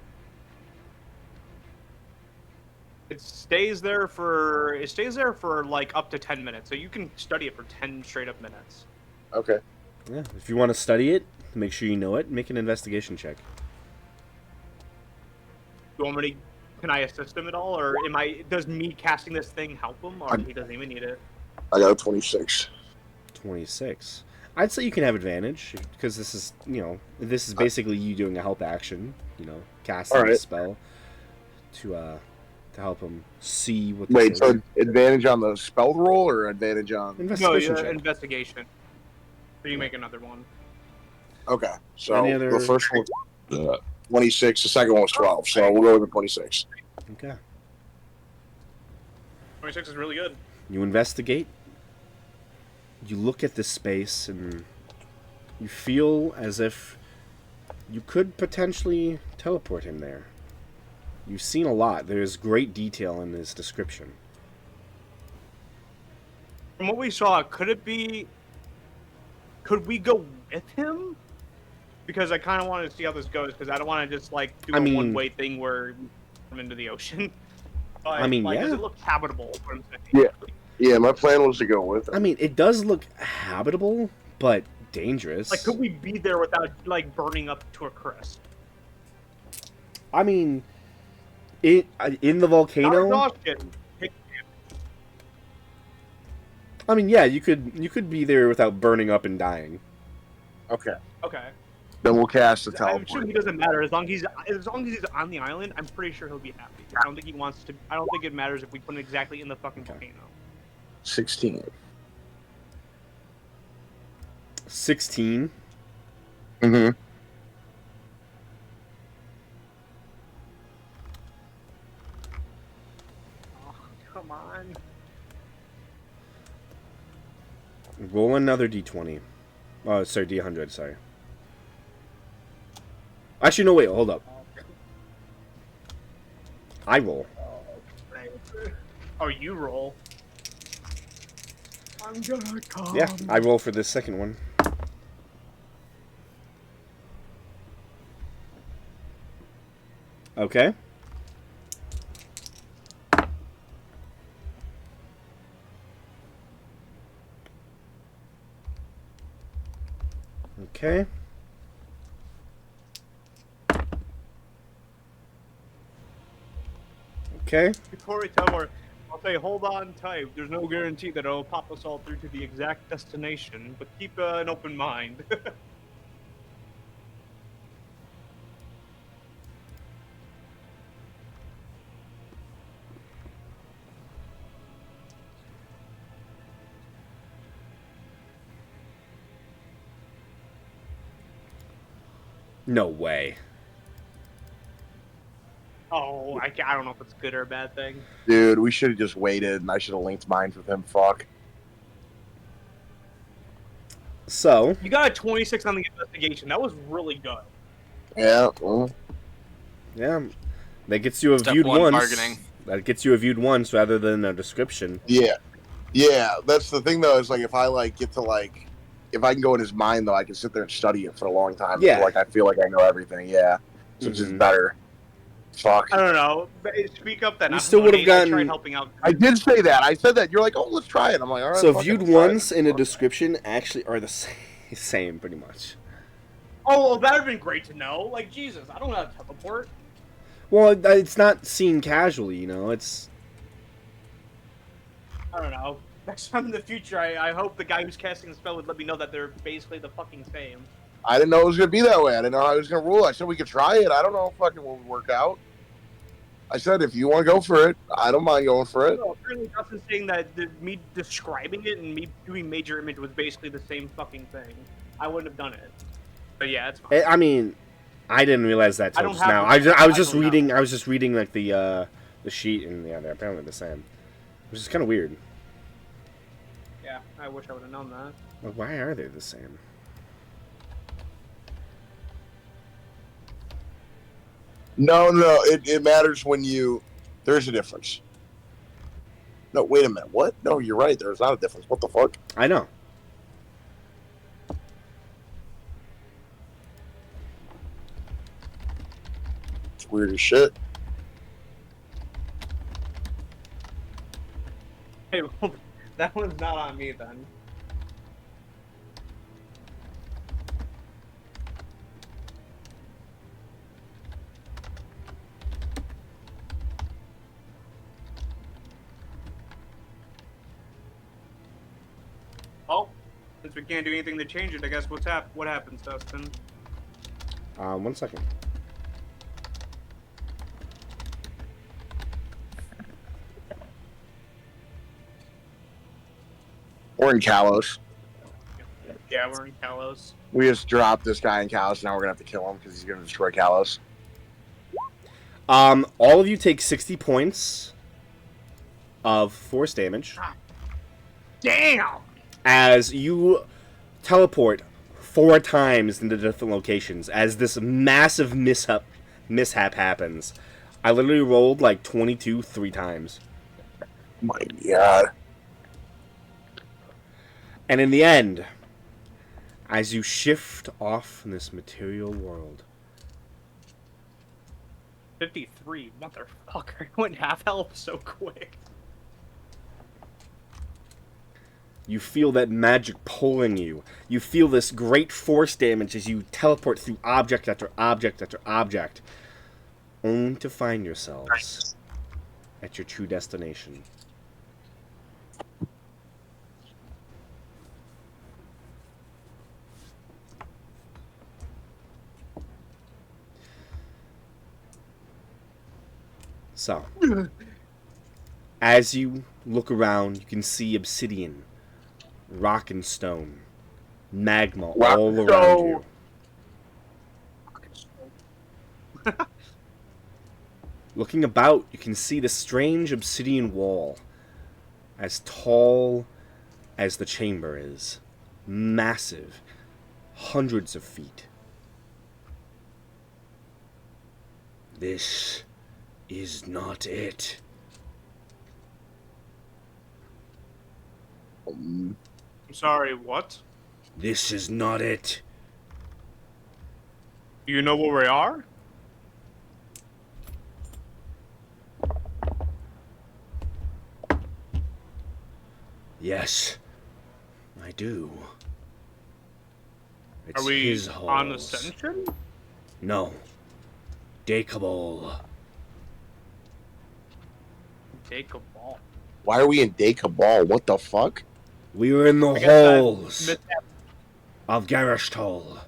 It stays there for like up to 10 minutes, so you can study it for 10 straight up minutes. Okay. Yeah. If you want to study it, make sure you know it. Make an investigation check. You want me to? Can I assist him at all, or does me casting this thing help him, or he doesn't even need it? I got a 26. 26. I'd say you can have advantage because this is basically you doing a help action, casting a spell to to help him see what. The Wait, so advantage on the spelled roll or advantage on investigation check? Investigation. So you make another one. Okay, so Any other- the first one was 26, the second one was 12, so we'll go with the 26. Okay. 26 is really good. You investigate. You look at this space and you feel as if you could potentially teleport him there. You've seen a lot. There's great detail in his description. From what we saw, could we go with him? Because I kind of wanted to see how this goes, because I don't want to just, like, do a one-way thing where we come into the ocean. But, I mean, like, yeah. does it look habitable? Is what I'm saying. Yeah, my plan was to go with it. I mean, it does look habitable, but dangerous. Like, could we be there without, like, burning up to a crisp? I mean, in the volcano. Not exhaustion. I mean, yeah, you could be there without burning up and dying. Okay. Okay. Then we'll cast the I'm teleport. sure he doesn't matter as long as he's on the island. I'm pretty sure he'll be happy. I don't think he wants to. I don't think it matters if we put him exactly in the fucking volcano. 16. 16. Mm-hmm. Oh, come on. Roll another d20. Oh, sorry, d100. Sorry. Actually, no. Wait. Hold up. I roll. Oh, you roll. I'm gonna come. Yeah, I roll for this second one. Okay. Okay. Okay. Before we tell her, I'll say hold on tight. There's no guarantee that it'll pop us all through to the exact destination, but keep an open mind. No way. Oh, I don't know if it's a good or a bad thing. Dude, we should have just waited, and I should have linked minds with him. Fuck. So. You got a 26 on the investigation. That was really good. Yeah. Well. Yeah. That gets you a Step viewed one, once. bargaining. That gets you a viewed once rather than a description. Yeah. Yeah, that's the thing, though, is, like, if I, like, get to, like... If I can go in his mind, though, I can sit there and study it for a long time. Yeah. Like, I feel like I know everything, yeah. So it's just better. Fuck. I don't know. Speak up then. You still would have gotten. I tried helping out. I did say that. I said that. You're like, oh, let's try it. I'm like, all right. So fuck it, viewed let's try it. once in a description actually are the same pretty much. Oh, well, that would have been great to know. Like, Jesus, I don't know how to teleport. Well, it's not seen casually, you know. It's. I don't know. Next time in the future, I hope the guy who's casting the spell would let me know that they're basically the fucking same. I didn't know it was going to be that way. I didn't know how he was going to rule. I said we could try it. I don't know if fucking will work out. I said if you want to go for it, I don't mind going for it. No, apparently Dustin's saying that me describing it and me doing major image was basically the same fucking thing. I wouldn't have done it. But yeah, it's fine. I mean, I didn't realize that I till don't just now. have to- I was I just don't know. reading. I was just reading like the sheet, and yeah, they're apparently the same, which is kind of weird. Yeah, I wish I would have known that. Like, why are they the same? No, it matters when you... There's a difference. No, wait a minute. What? No, you're right. There's not a difference. What the fuck? I know. It's weird as shit. Hey, well, that one's not on me then. Well, since we can't do anything to change it, I guess what happens, Dustin? 1 second. We're in Kalos. Yeah, we're in Kalos. We just dropped this guy in Kalos. Now we're gonna have to kill him because he's gonna destroy Kalos. All of you take 60 points of force damage Damn! as you teleport 4 times into different locations as this massive mishap happens. I literally rolled like 22 3 times. My God. And in the end, as you shift off from this material world, 53, motherfucker. I went half health so quick. you feel that magic pulling you. You feel this great force damage as you teleport through object after object after object, only to find yourselves at your true destination. So, as you look around, you can see obsidian, rock and stone, magma Rock all and around stone. you. Looking about, you can see the strange obsidian wall, as tall as the chamber is, massive, hundreds of feet. This is not it. I'm sorry, what? This is not it. Do you know where we are? Yes, I do. It's Are we his on halls. Ascension? No. Decabal. Take a ball. Why are we in Decabal? What the fuck? We were in the I guess that halls mishap- of Garishtal.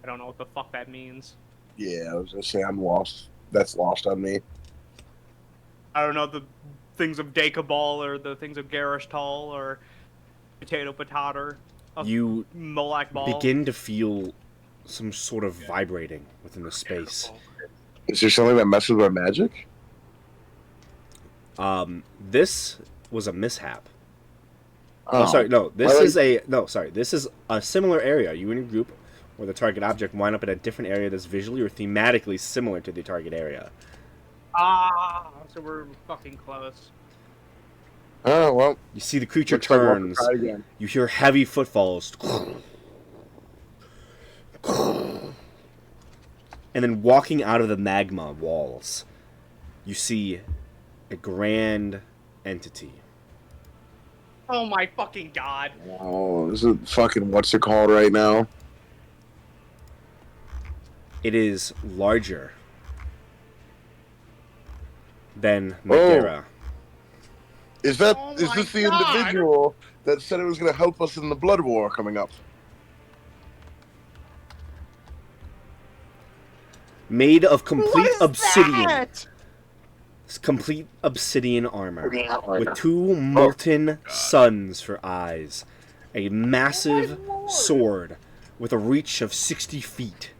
I don't know what the fuck that means. Yeah, I was gonna say I'm lost. That's lost on me. I don't know the things of Decabal or the things of Garishtal or Potato Potato. Of You Molak Ball. begin to feel some sort of vibrating within the space. Is there something that messes with my magic? This was a mishap. Oh, Sorry, no. This I like- is a no. Sorry, this is a similar area. You and your group, where the target object wind up in a different area that's visually or thematically similar to the target area. So we're fucking close. Oh well. You see the creature Looks like we'll have to turns. try again. You hear heavy footfalls. And then walking out of the magma walls, you see a grand entity. Oh my fucking god. Oh, this is fucking what's it called right now? It is larger than Megara. Is that Oh is my this the God. individual that said it was going to help us in the blood war coming up? Made of complete What is obsidian. that? It's complete obsidian armor. With 2 molten suns for eyes. A massive sword with a reach of 60 feet.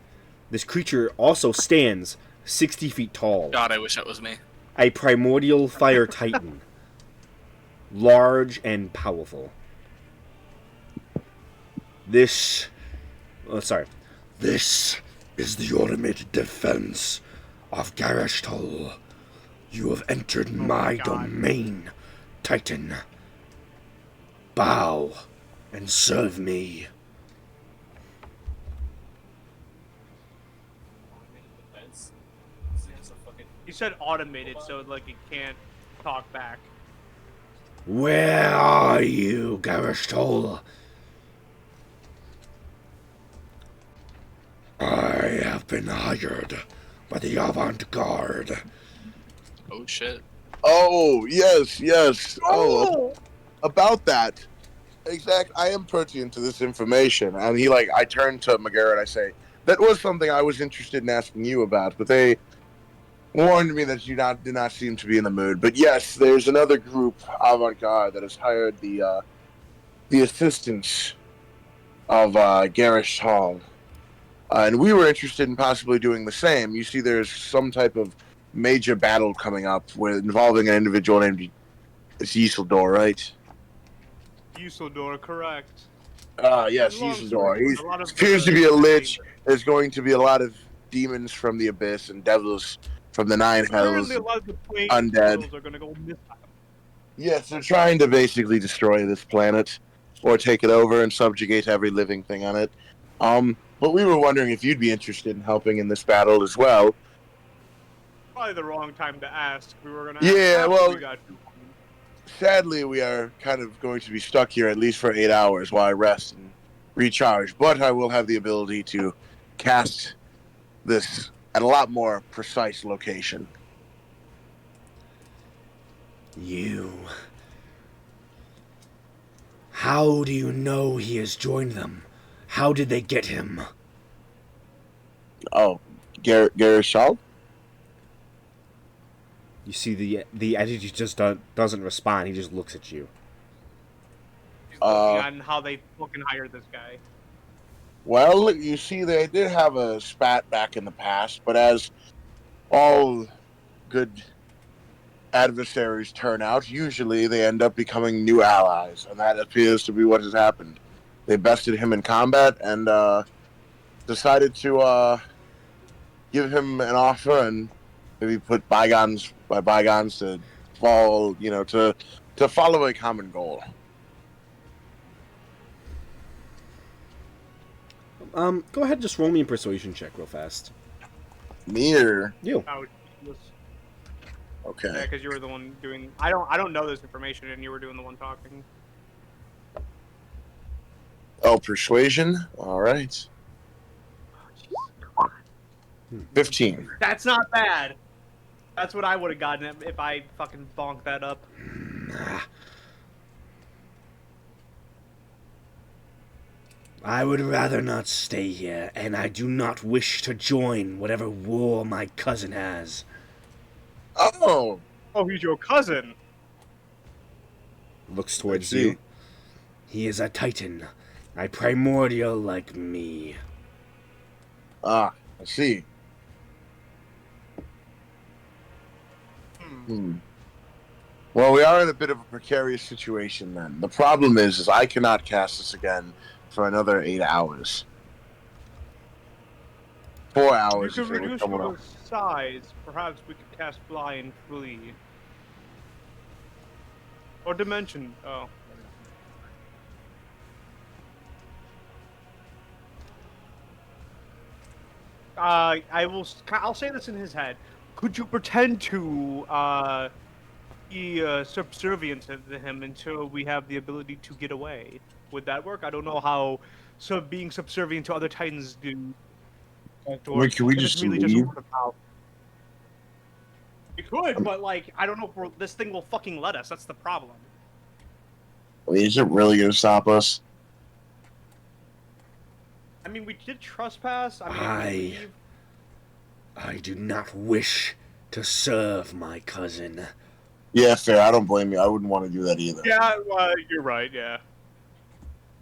This creature also stands 60 feet tall. God, I wish that was me. A primordial fire titan. Large and powerful. This is the ultimate defense of Garishtal. You have entered my God. domain, Titan. Bow and serve me. You said automated, so like it can't talk back. Where are you, Garishtal? I have been hired by the avant-garde. Oh shit. Oh yes. Oh, about that. Exact. I am pertinent to this information, and I turn to McGarrett and I say, that was something I was interested in asking you about, but they warned me that you did not seem to be in the mood. But yes, there's another group, avant-garde, that has hired the assistance of Garish Hall. And we were interested in possibly doing the same. You see, there's some type of major battle coming up involving an individual named Isildur, right? Usador, correct. Yes, Long story Isildur. He short, a lot of appears to be a lich. There's going to be a lot of demons from the abyss and devils from the nine hells. Apparently, a lot of the planes Undead. are going to go missing. Yes, they're trying to basically destroy this planet or take it over and subjugate every living thing on it. But we were wondering if you'd be interested in helping in this battle as well. Probably the wrong time to ask. We were going to Yeah, ask well, we got to. Sadly, we are kind of going to be stuck here at least for 8 hours while I rest and recharge. But I will have the ability to cast this at a lot more precise location. You. How do you know he has joined them? How did they get him? Oh, Garishal? You see the entity just doesn't respond. He just looks at you. He's looking on how they fucking hired this guy. Well, you see, they did have a spat back in the past, but as all good adversaries turn out, usually they end up becoming new allies, and that appears to be what has happened. They bested him in combat and decided to give him an offer and maybe put bygones by bygones to fall, to follow a common goal. Go ahead and just roll me a persuasion check real fast. Me or You. Oh, okay? yeah, because you were the one doing. I don't know this information, and you were doing the one talking. Oh, persuasion. All right. 15. That's not bad. That's what I would have gotten if I fucking bonked that up. I would rather not stay here, and I do not wish to join whatever war my cousin has. Oh, He's your cousin. Looks towards see. you. He is a titan, a primordial like me. I see. Well, we are in a bit of a precarious situation then. The problem is I cannot cast this again for another 8 hours. 4 hours. You if can it were reduce coming your up. size. Perhaps we could cast fly and flee. Or dimension. Oh. I'll say this in his head. Could you pretend to be subservient to him until we have the ability to get away? Would that work? I don't know how being subservient to other titans do. Wait, can we If just it's really leave? word of mouth. We could, but like I don't know if this thing will fucking let us. That's the problem. Is it really going to stop us? I mean, we did trespass. I mean, I do not wish to serve my cousin. Yeah, fair. I don't blame you. I wouldn't want to do that either. Yeah, you're right. Yeah.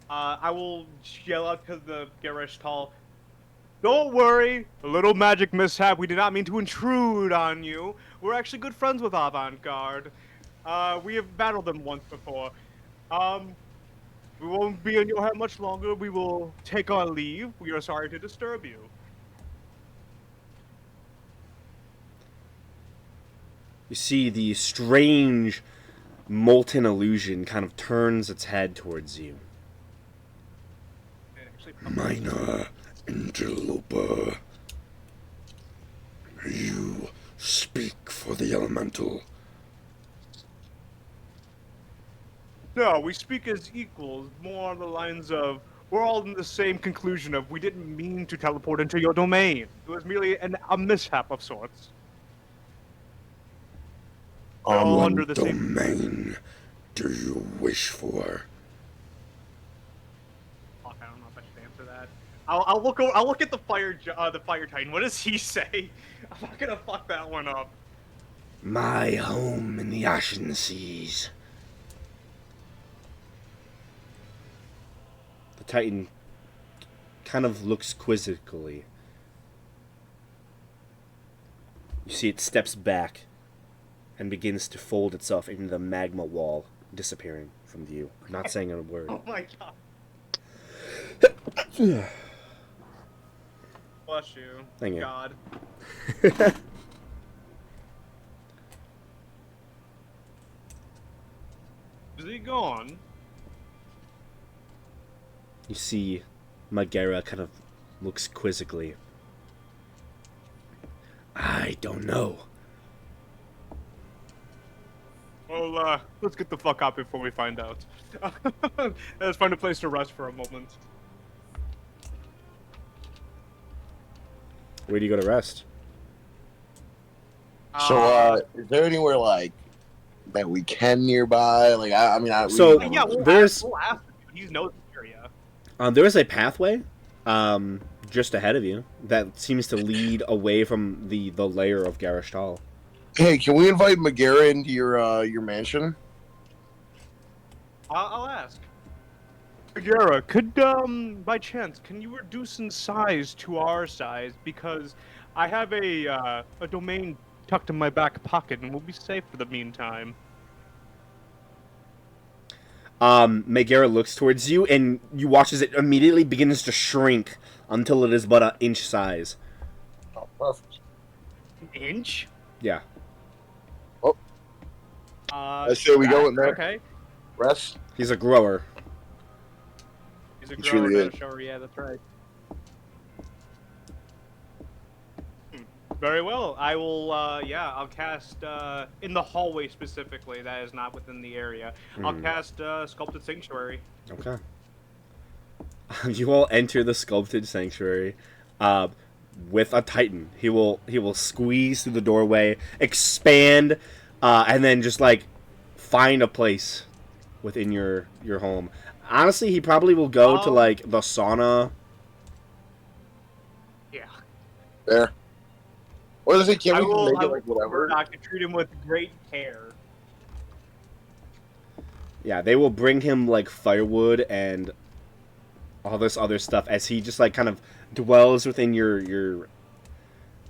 I will yell out to the Garish Tall. Don't worry, a little magic mishap. We did not mean to intrude on you. We're actually good friends with Avant-Garde. We have battled them once before. We won't be in your head much longer. We will take our leave. We are sorry to disturb you. You see the strange molten illusion kind of turns its head towards you. Minor interloper. You speak for the elemental. No, we speak as equals, more on the lines of, we're all in the same conclusion of, we didn't mean to teleport into your domain. It was merely a mishap of sorts. We're all under the same... domain do you wish for? Fuck, I don't know if I should answer that. I'll look at the fire titan. What does he say? I'm not gonna fuck that one up. My home in the ocean seas. The Titan kind of looks quizzically. You see it steps back and begins to fold itself into the magma wall, disappearing from view, not saying a word. Oh my god. Bless you. Thank you. God. Is he gone? You see Megara kind of looks quizzically. I don't know. Well, let's get the fuck out before we find out. Let's find a place to rest for a moment. Where do you go to rest? So, is there anywhere like that we can nearby? Like, I mean, So, yeah, there's we'll ask him. He knows the area. there is a pathway just ahead of you that seems to lead away from the lair of Garishtal. Hey, can we invite Megara into your mansion? I'll ask. Megara, could, by chance, can you reduce in size to our size? Because I have a domain tucked in my back pocket, and we'll be safe for the meantime. Megara looks towards you, and you watch as it immediately begins to shrink until it is but an inch size. Oh, perfect. An inch? Yeah. I say we go in there. Okay. Rest. He's a grower. He's a He grower, truly not a is. shower. Yeah, that's right. Very well. I will, I'll cast, in the hallway specifically, that is not within the area. I'll cast, Sculpted Sanctuary. Okay. You all enter the sculpted sanctuary with a Titan. He will squeeze through the doorway, expand, and then just like find a place within your home. Honestly, he probably will go to like the sauna. Yeah. There. What is it? Can I we will, make it like whatever? I can treat him with great care. Yeah, they will bring him like firewood and all this other stuff as he just like kind of dwells within your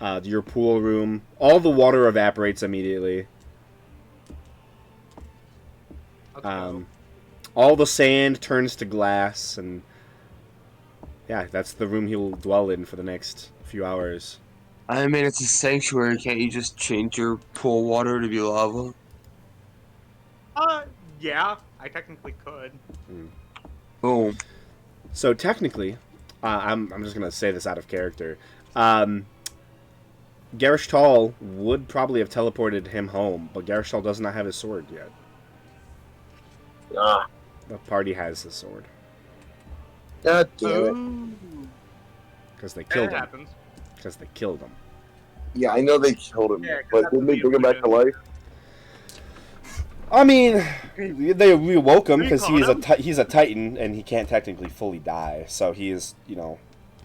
pool room. All the water evaporates immediately. Let's go. All the sand turns to glass, and yeah, that's the room he'll dwell in for the next few hours. I mean, it's a sanctuary. Can't you just change your pool water to be lava? Yeah, I technically could. Boom. So technically, I'm just gonna say this out of character. Garishtal would probably have teleported him home, but Garishtal does not have his sword yet. Ah, The party has his sword God damn it. Ooh. because they That killed him. happens. Because they killed him. Yeah, I know they killed him, Yeah, 'cause but that's didn't they the bring him back to illusion. life? I mean, they rewoke him because Recon him? he's a Titan and he can't technically fully die, so he is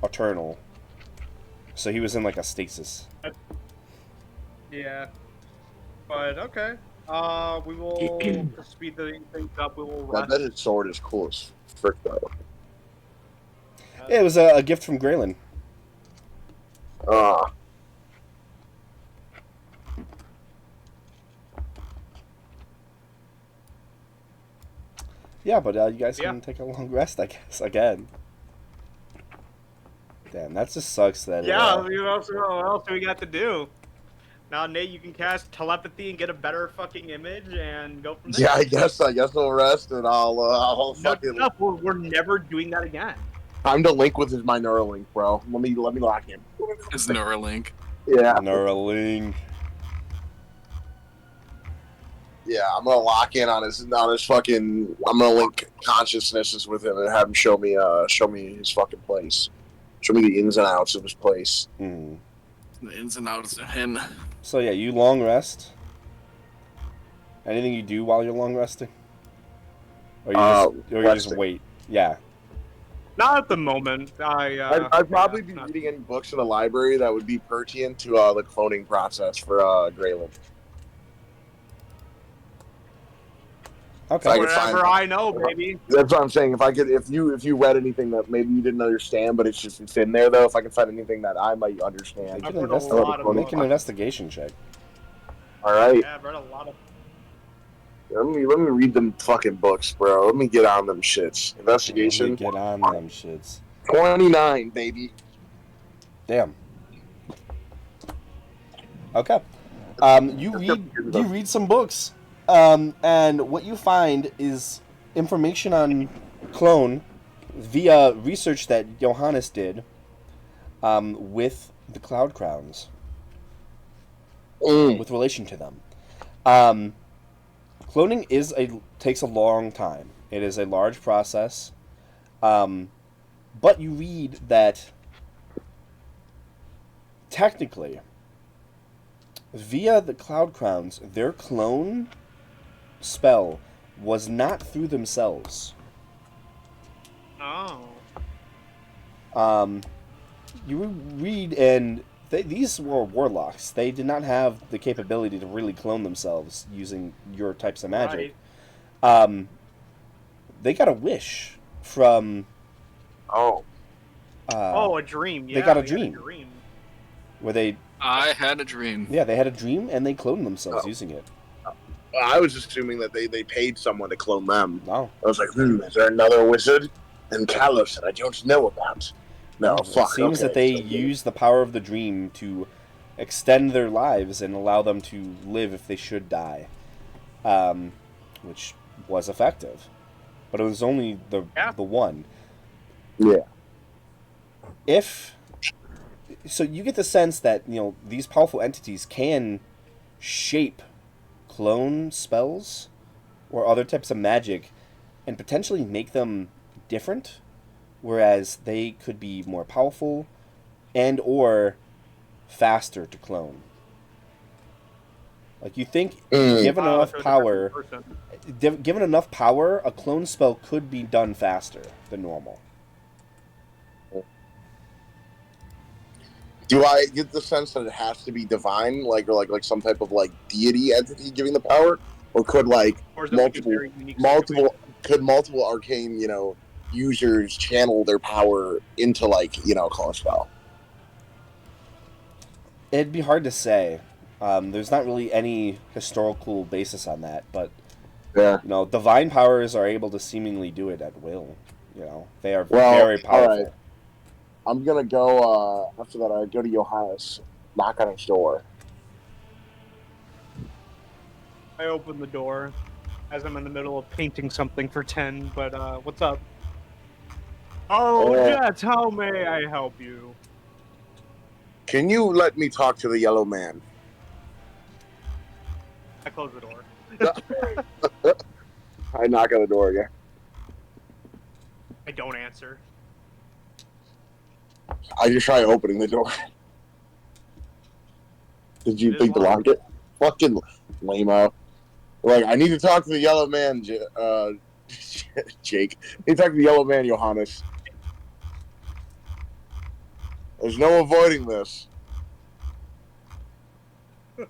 eternal. So he was in like a stasis. Yeah. But okay. We will speed the things up. We will I rest. bet his sword is cool as frick though. Yeah, it was a gift from Graylin. Ah, Yeah, but you guys Yeah. can take a long rest, I guess, again. Damn, that just sucks that... Yeah, what else do we got to do? Now, Nate, you can cast telepathy and get a better fucking image and go from there. yeah, I guess we'll rest and I'll No, fucking we're never doing that again. time to link with my Neuralink, bro. Let me lock him. His Neuralink. Yeah, Neuralink. yeah, I'm gonna lock in on his fucking. I'm gonna link consciousnesses with him and have him show me his fucking place. Show me the ins and outs of his place. Mm. The ins and outs of him. So yeah, you long rest. Anything you do while you're long resting? Or you just Resting. wait? Yeah. Not at the moment. I'd probably be not- reading any books in the library that would be pertinent to the cloning process for Grayland. Okay. I could find Whatever them. I know, baby. That's what I'm saying. If you read anything that maybe you didn't understand, but it's in there though. If I can find anything that I might understand, Make I've an, read a investi- lot of make an books. investigation check. all right. Yeah, I've read a lot of. Let me read them fucking books, bro. Let me get on them shits. Let me Investigation get on them shits. 29, baby. Damn. Okay. You read some books, and what you find is information on clone via research that Johannes did with the Cloud Crowns with relation to them. Cloning takes a long time. It is a large process, but you read that technically, via the Cloud Crowns, their clone spell was not through themselves. Oh. You read, and these were warlocks. They did not have the capability to really clone themselves using your types of magic. Right. They got a wish from. Oh. A dream. Yeah, they got a had dream. Where they. I had a dream. Yeah, they had a dream and they cloned themselves using it. I was assuming that they paid someone to clone them. No. I was like, is there another wizard in Kalos that I don't know about? No, fuck. It seems that they use the power of the dream to extend their lives and allow them to live if they should die, which was effective, but it was only the one. Yeah. So you get the sense that these powerful entities can shape clone spells or other types of magic and potentially make them different, whereas they could be more powerful and or faster to clone. Like, you think given enough power, a clone spell could be done faster than normal. Do I get the sense that it has to be divine, like some type of deity entity giving the power, or could multiple arcane users channel their power into clone spell? It'd be hard to say. There's not really any historical basis on that, but yeah, divine powers are able to seemingly do it at will. They are very powerful. All right. I'm gonna go. After that, I go to Johannes, knock on his door. I open the door as I'm in the middle of painting something for 10. But what's up? Oh, Jet, how may I help you? Can you let me talk to the yellow man? I close the door. I knock on the door again. I don't answer. I just try opening the door. Did you think to lock it? Fucking lame-o. I need to talk to the yellow man, Jake. I need to talk to the yellow man, Johannes. There's no avoiding this. I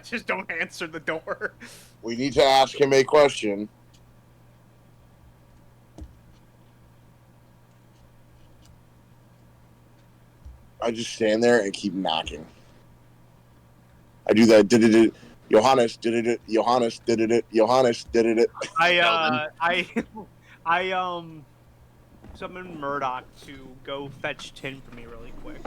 just don't answer the door. We need to ask him a question. I just stand there and keep knocking. I do that. Did it? Johannes did it. Johannes did it. Johannes did it. I summon Murdoch to go fetch tin for me really quick.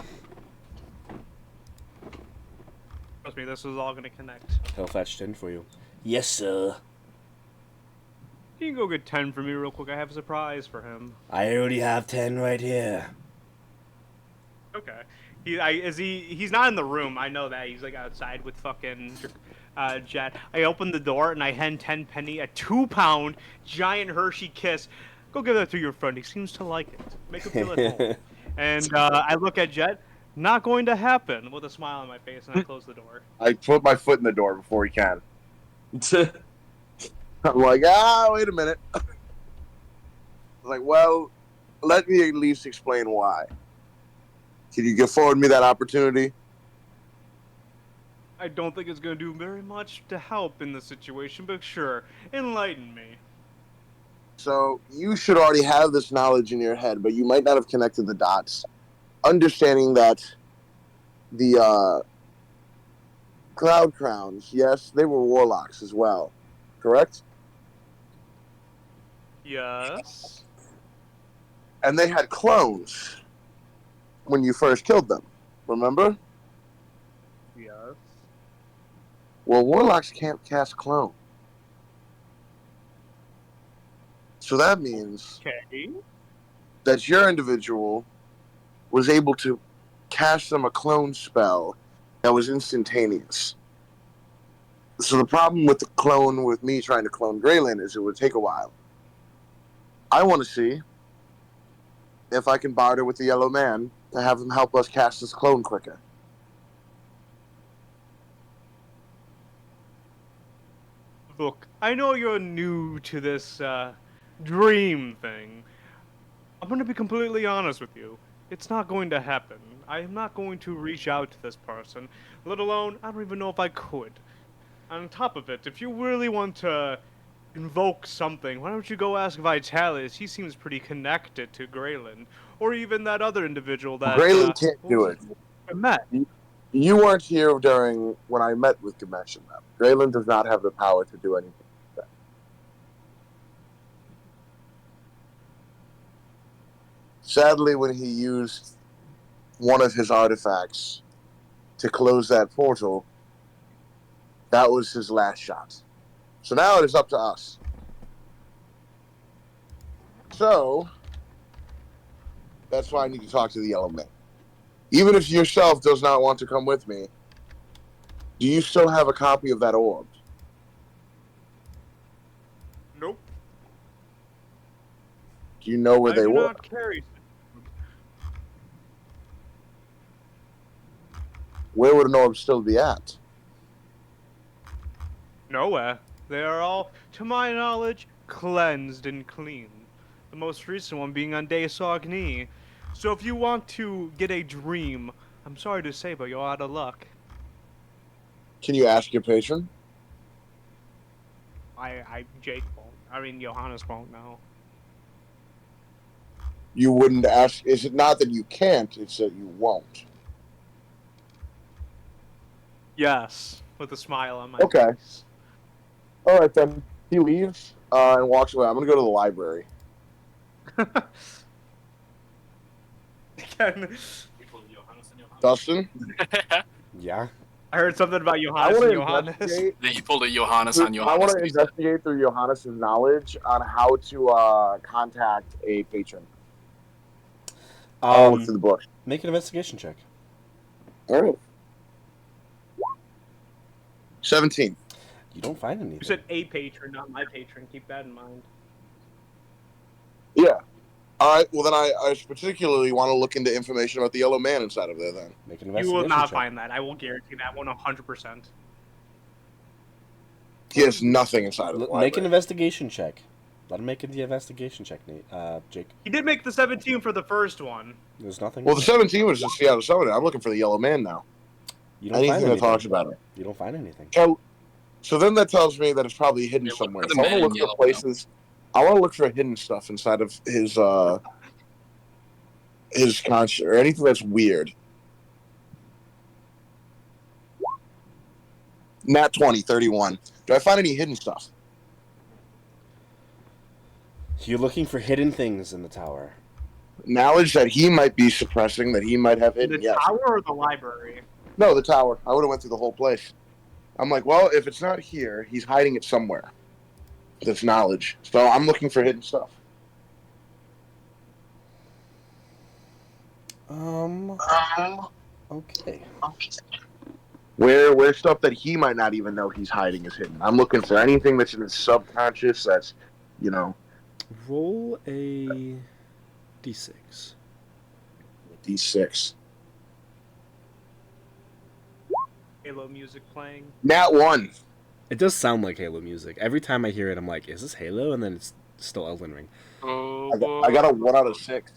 Trust me, this is all gonna connect. He'll fetch 10 for you. Yes, sir. You can go get 10 for me real quick. I have a surprise for him. I already have 10 right here. Okay. He's not in the room. I know that. He's outside with fucking Jet. I open the door and I hand 10 Penny a 2-pound giant Hershey Kiss. Go give that to your friend. He seems to like it. Make him feel at home. And I look at Jet. Not going to happen, with a smile on my face, and I close the door. I put my foot in the door before he can. I'm like, wait a minute. I'm like, well, let me at least explain why. Can you afford me that opportunity? I don't think it's going to do very much to help in the situation, but sure, enlighten me. So you should already have this knowledge in your head, but you might not have connected the dots. Understanding that the Cloud Crowns, yes, they were warlocks as well, correct? Yes? And they had clones when you first killed them, remember? Yes. Well, warlocks can't cast clone. So that means Okay. that your individual was able to cast them a clone spell that was instantaneous. So the problem with the clone, with me trying to clone Graylin, is it would take a while. I want to see if I can barter with the Yellow Man to have him help us cast this clone quicker. Look, I know you're new to this, dream thing. I'm gonna be completely honest with you. It's not going to happen. I am not going to reach out to this person, let alone, I don't even know if I could. On top of it, if you really want to invoke something, why don't you go ask Vitalis? He seems pretty connected to Graylin. Or even that other individual that, Graylin can't what do was it. his name? I met. You weren't here during when I met with Gamesh and them. Graylin does not have the power to do anything like that. Sadly, when he used one of his artifacts to close that portal, that was his last shot. So now it is up to us. So that's why I need to talk to the Yellow Man. Even if yourself does not want to come with me, do you still have a copy of that orb? Nope. Do you know where I they do were? not carry. Where would an orb still be at? Nowhere. They are all, to my knowledge, cleansed and clean. The most recent one being on Day Sogni. So if you want to get a dream, I'm sorry to say, but you're out of luck. Can you ask your patron? Jake won't. I mean, Johannes won't know. You wouldn't ask. Is it not that you can't, it's that you won't? Yes, with a smile on my Okay. face. All right, then. He leaves and walks away. I'm going to go to the library. Again, Dustin? Yeah. I heard something about I Johannes want and to Johannes. investigate. Then you pulled a Johannes on I want Johannes. to and he said, investigate through Johannes' knowledge on how to contact a patron. I'll look through the book. Make an investigation check. All right. 17. You don't find anything. You said a patron, not my patron. Keep that in mind. Yeah. All right. Well, then I particularly want to look into information about the Yellow Man inside of there. Then Make an You investigation will not check. find that. I will guarantee that 100%. he has nothing inside of the Make an library. investigation check. Let him make the investigation check, Nate. Jake. He did make the 17 for the first one. There's nothing. Well, in the there. 17 was just Seattle Summit. I'm looking for the Yellow Man now. You don't find Anything that anything. talks about him. You don't find anything. So then that tells me that it's probably hidden Yeah, look somewhere. for the So I want man to in look for yellow, places. I want to look for hidden stuff inside of his conscience or anything that's weird. Nat 20, 31. Do I find any hidden stuff? You're looking for hidden things in the tower. Knowledge that he might be suppressing, that he might have In hidden, the yes. tower or the library? No, the tower. I would have went through the whole place. I'm like, well, if it's not here, he's hiding it somewhere. That's knowledge. So I'm looking for hidden stuff. Okay. Where stuff that he might not even know he's hiding is hidden. I'm looking for anything that's in his subconscious that's, Roll a d6. D6. Halo music playing. Nat 1. It does sound like Halo music. Every time I hear it, I'm like, is this Halo? And then it's still Elden Ring. I got a 1 out of 6.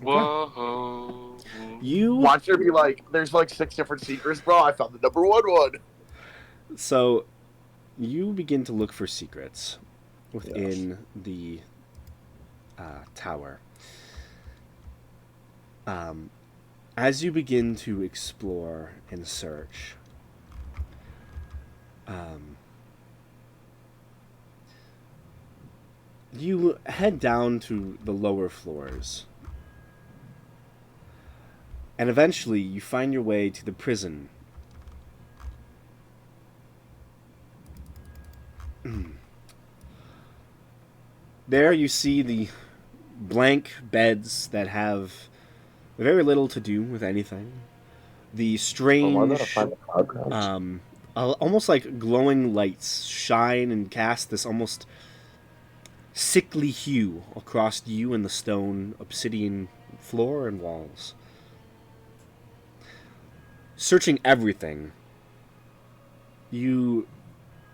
Whoa. You Watch there be like, there's like 6 different secrets, bro. I found the number 1 one. So, you begin to look for secrets within the tower. As you begin to explore and search, you head down to the lower floors. And eventually, you find your way to the prison. There you see the blank beds that have very little to do with anything. The strange, almost like glowing lights shine and cast this almost sickly hue across you and the stone obsidian floor and walls. Searching everything, you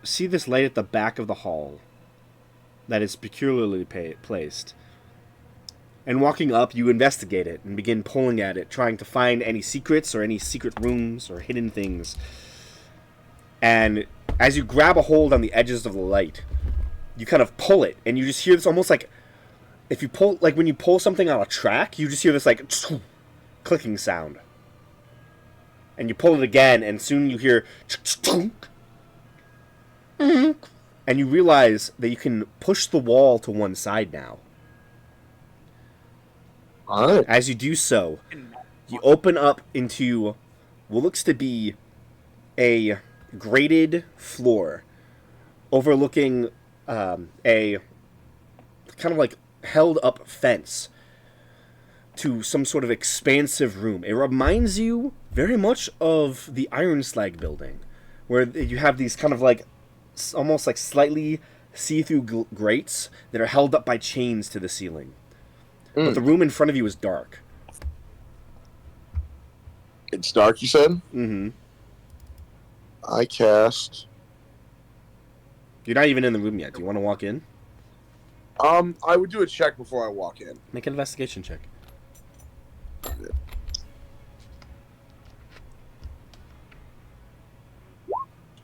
see this light at the back of the hall that is peculiarly placed. And walking up, you investigate it and begin pulling at it, trying to find any secrets or any secret rooms or hidden things. And as you grab a hold on the edges of the light, you kind of pull it, and you just hear this almost like, if you pull, like when you pull something on a track, you just hear this like clicking sound. And you pull it again, and soon you hear and you realize that you can push the wall to one side now. Alright. As you do so, you open up into what looks to be a grated floor overlooking a kind of like held up fence to some sort of expansive room. It reminds you very much of the Iron Slag building, where you have these kind of like almost like slightly see-through grates that are held up by chains to the ceiling. But the room in front of you is dark. It's dark, you said? Mm-hmm. I cast... You're not even in the room yet. Do you want to walk in? I would do a check before I walk in. Make an investigation check.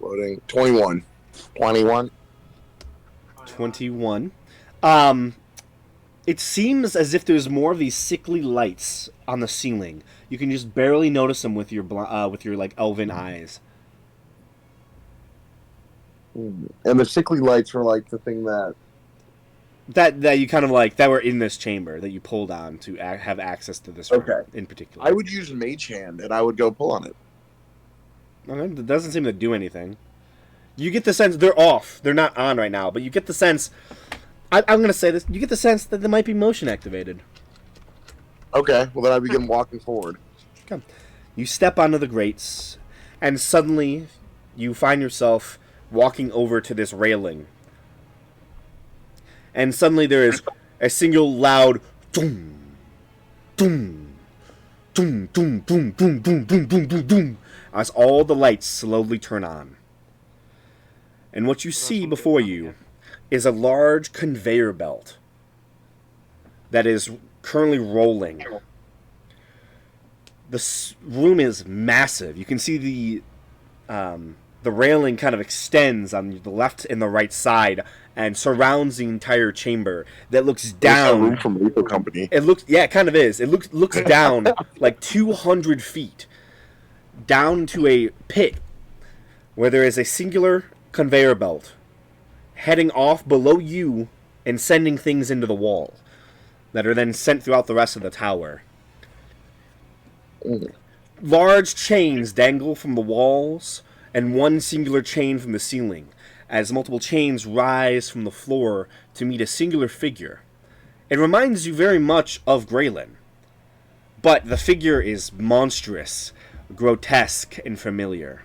Loading. 21. 21. 21. It seems as if there's more of these sickly lights on the ceiling. You can just barely notice them with your like elven eyes. And the sickly lights were like the thing that you kind of like that were in this chamber that you pulled on to have access to this room in particular. I would use Mage Hand and I would go pull on it. It doesn't seem to do anything. You get the sense they're off. They're not on right now, but you get the sense... I'm going to say this. You get the sense that they might be motion activated. Okay, well then I begin walking forward. Come. You step onto the grates, and suddenly you find yourself walking over to this railing. And suddenly there is a single loud doom, doom, doom, doom, doom, doom, doom, doom, doom, doom, doom, as all the lights slowly turn on. And what you see before you is a large conveyor belt that is currently rolling. The room is massive. You can see the railing kind of extends on the left and the right side and surrounds the entire chamber. That looks down. A room from Lethal Company. It looks, yeah, it kind of is. It looks down like 200 feet down to a pit where there is a singular conveyor belt heading off below you and sending things into the wall that are then sent throughout the rest of the tower. Large chains dangle from the walls and one singular chain from the ceiling as multiple chains rise from the floor to meet a singular figure. It reminds you very much of Graylin, but the figure is monstrous, grotesque, and familiar.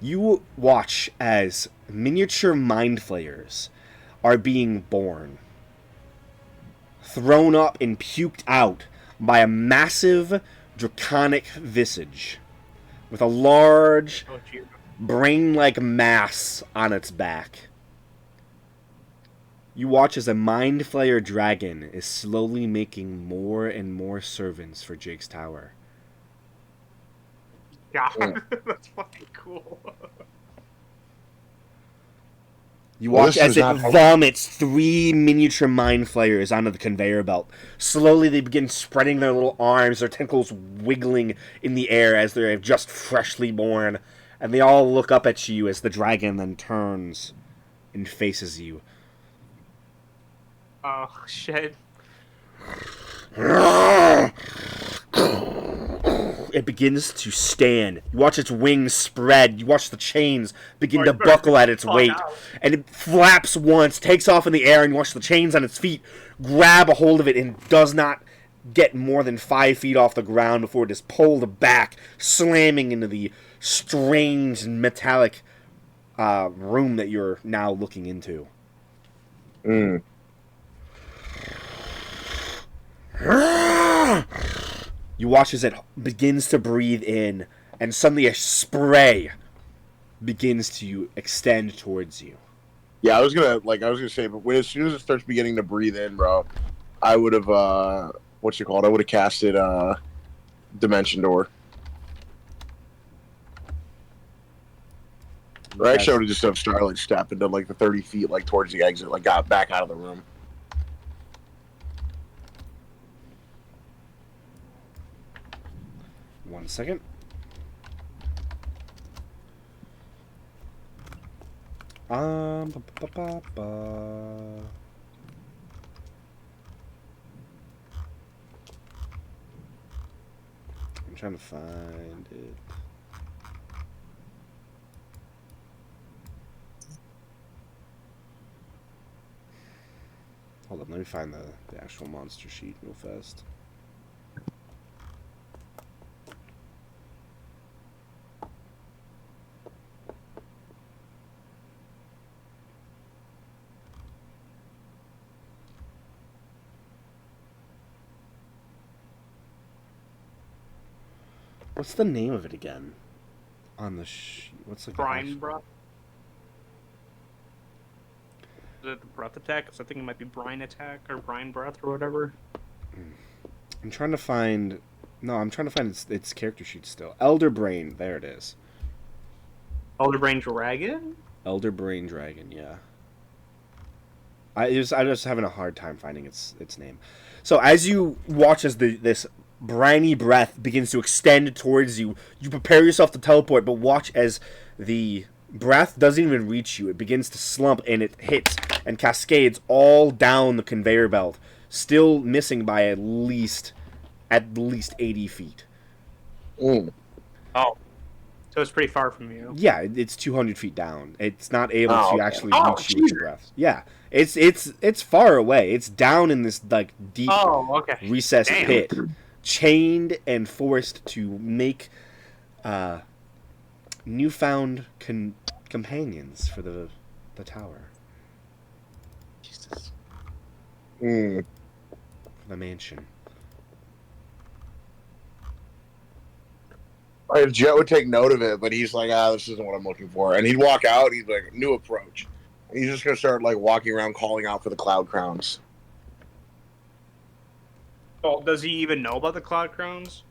You watch as miniature mind flayers are being born, thrown up and puked out by a massive draconic visage with a large brain-like mass on its back. You watch as a Mind Flayer dragon is slowly making more and more servants for Jake's tower. God, Yeah. that's fucking cool. You Well, watch this as was it not- vomits 3 miniature Mind Flayers onto the conveyor belt. Slowly, they begin spreading their little arms, their tentacles wiggling in the air as they're just freshly born. And they all look up at you as the dragon then turns and faces you. Oh, shit. It begins to stand. You watch its wings spread. You watch the chains begin to you better buckle at its fuck weight. out. And it flaps once, takes off in the air, and you watch the chains on its feet grab a hold of it and does not get more than 5 feet off the ground before it is pulled back, slamming into the strange metallic room that you're now looking into. Mm. You watch as it begins to breathe in, and suddenly a spray begins to extend towards you. Yeah, I was gonna say, but as soon as it starts beginning to breathe in, bro, I would have I would have casted Dimension Door. Or actually, I would have just have Starlight step into like the 30 feet, like towards the exit, like got back out of the room. One second. Ba, ba, ba, ba. I'm trying to find it. Hold up, let me find the actual monster sheet real fast. What's the name of it again? On the sheet. What's the Brine breath. Is it the breath attack? 'Cause I think it might be brine attack or brine breath or whatever. I'm trying to find. No, I'm trying to find its character sheet still. Elder Brain. There it is. Elder Brain Dragon? Elder Brain Dragon. Yeah. I'm just having a hard time finding its name. So as you watch as this briny breath begins to extend towards you, you prepare yourself to teleport, but watch as the breath doesn't even reach you. It begins to slump and it hits and cascades all down the conveyor belt, still missing by at least 80 feet. Mm. Oh. So it's pretty far from you. Yeah, it's 200 feet down. It's not able Oh, to okay. actually Oh, reach you with the breath. Yeah, it's far away. It's down in this like deep okay. recessed Damn. pit, chained and forced to make newfound companions for the tower, Jesus. Mm. for the mansion. If Jet would take note of it, but he's like, this isn't what I'm looking for. And he'd walk out, he's like, new approach. And he's just going to start, like, walking around calling out for the Cloud Crowns. Well, does he even know about the Cloud Crowns?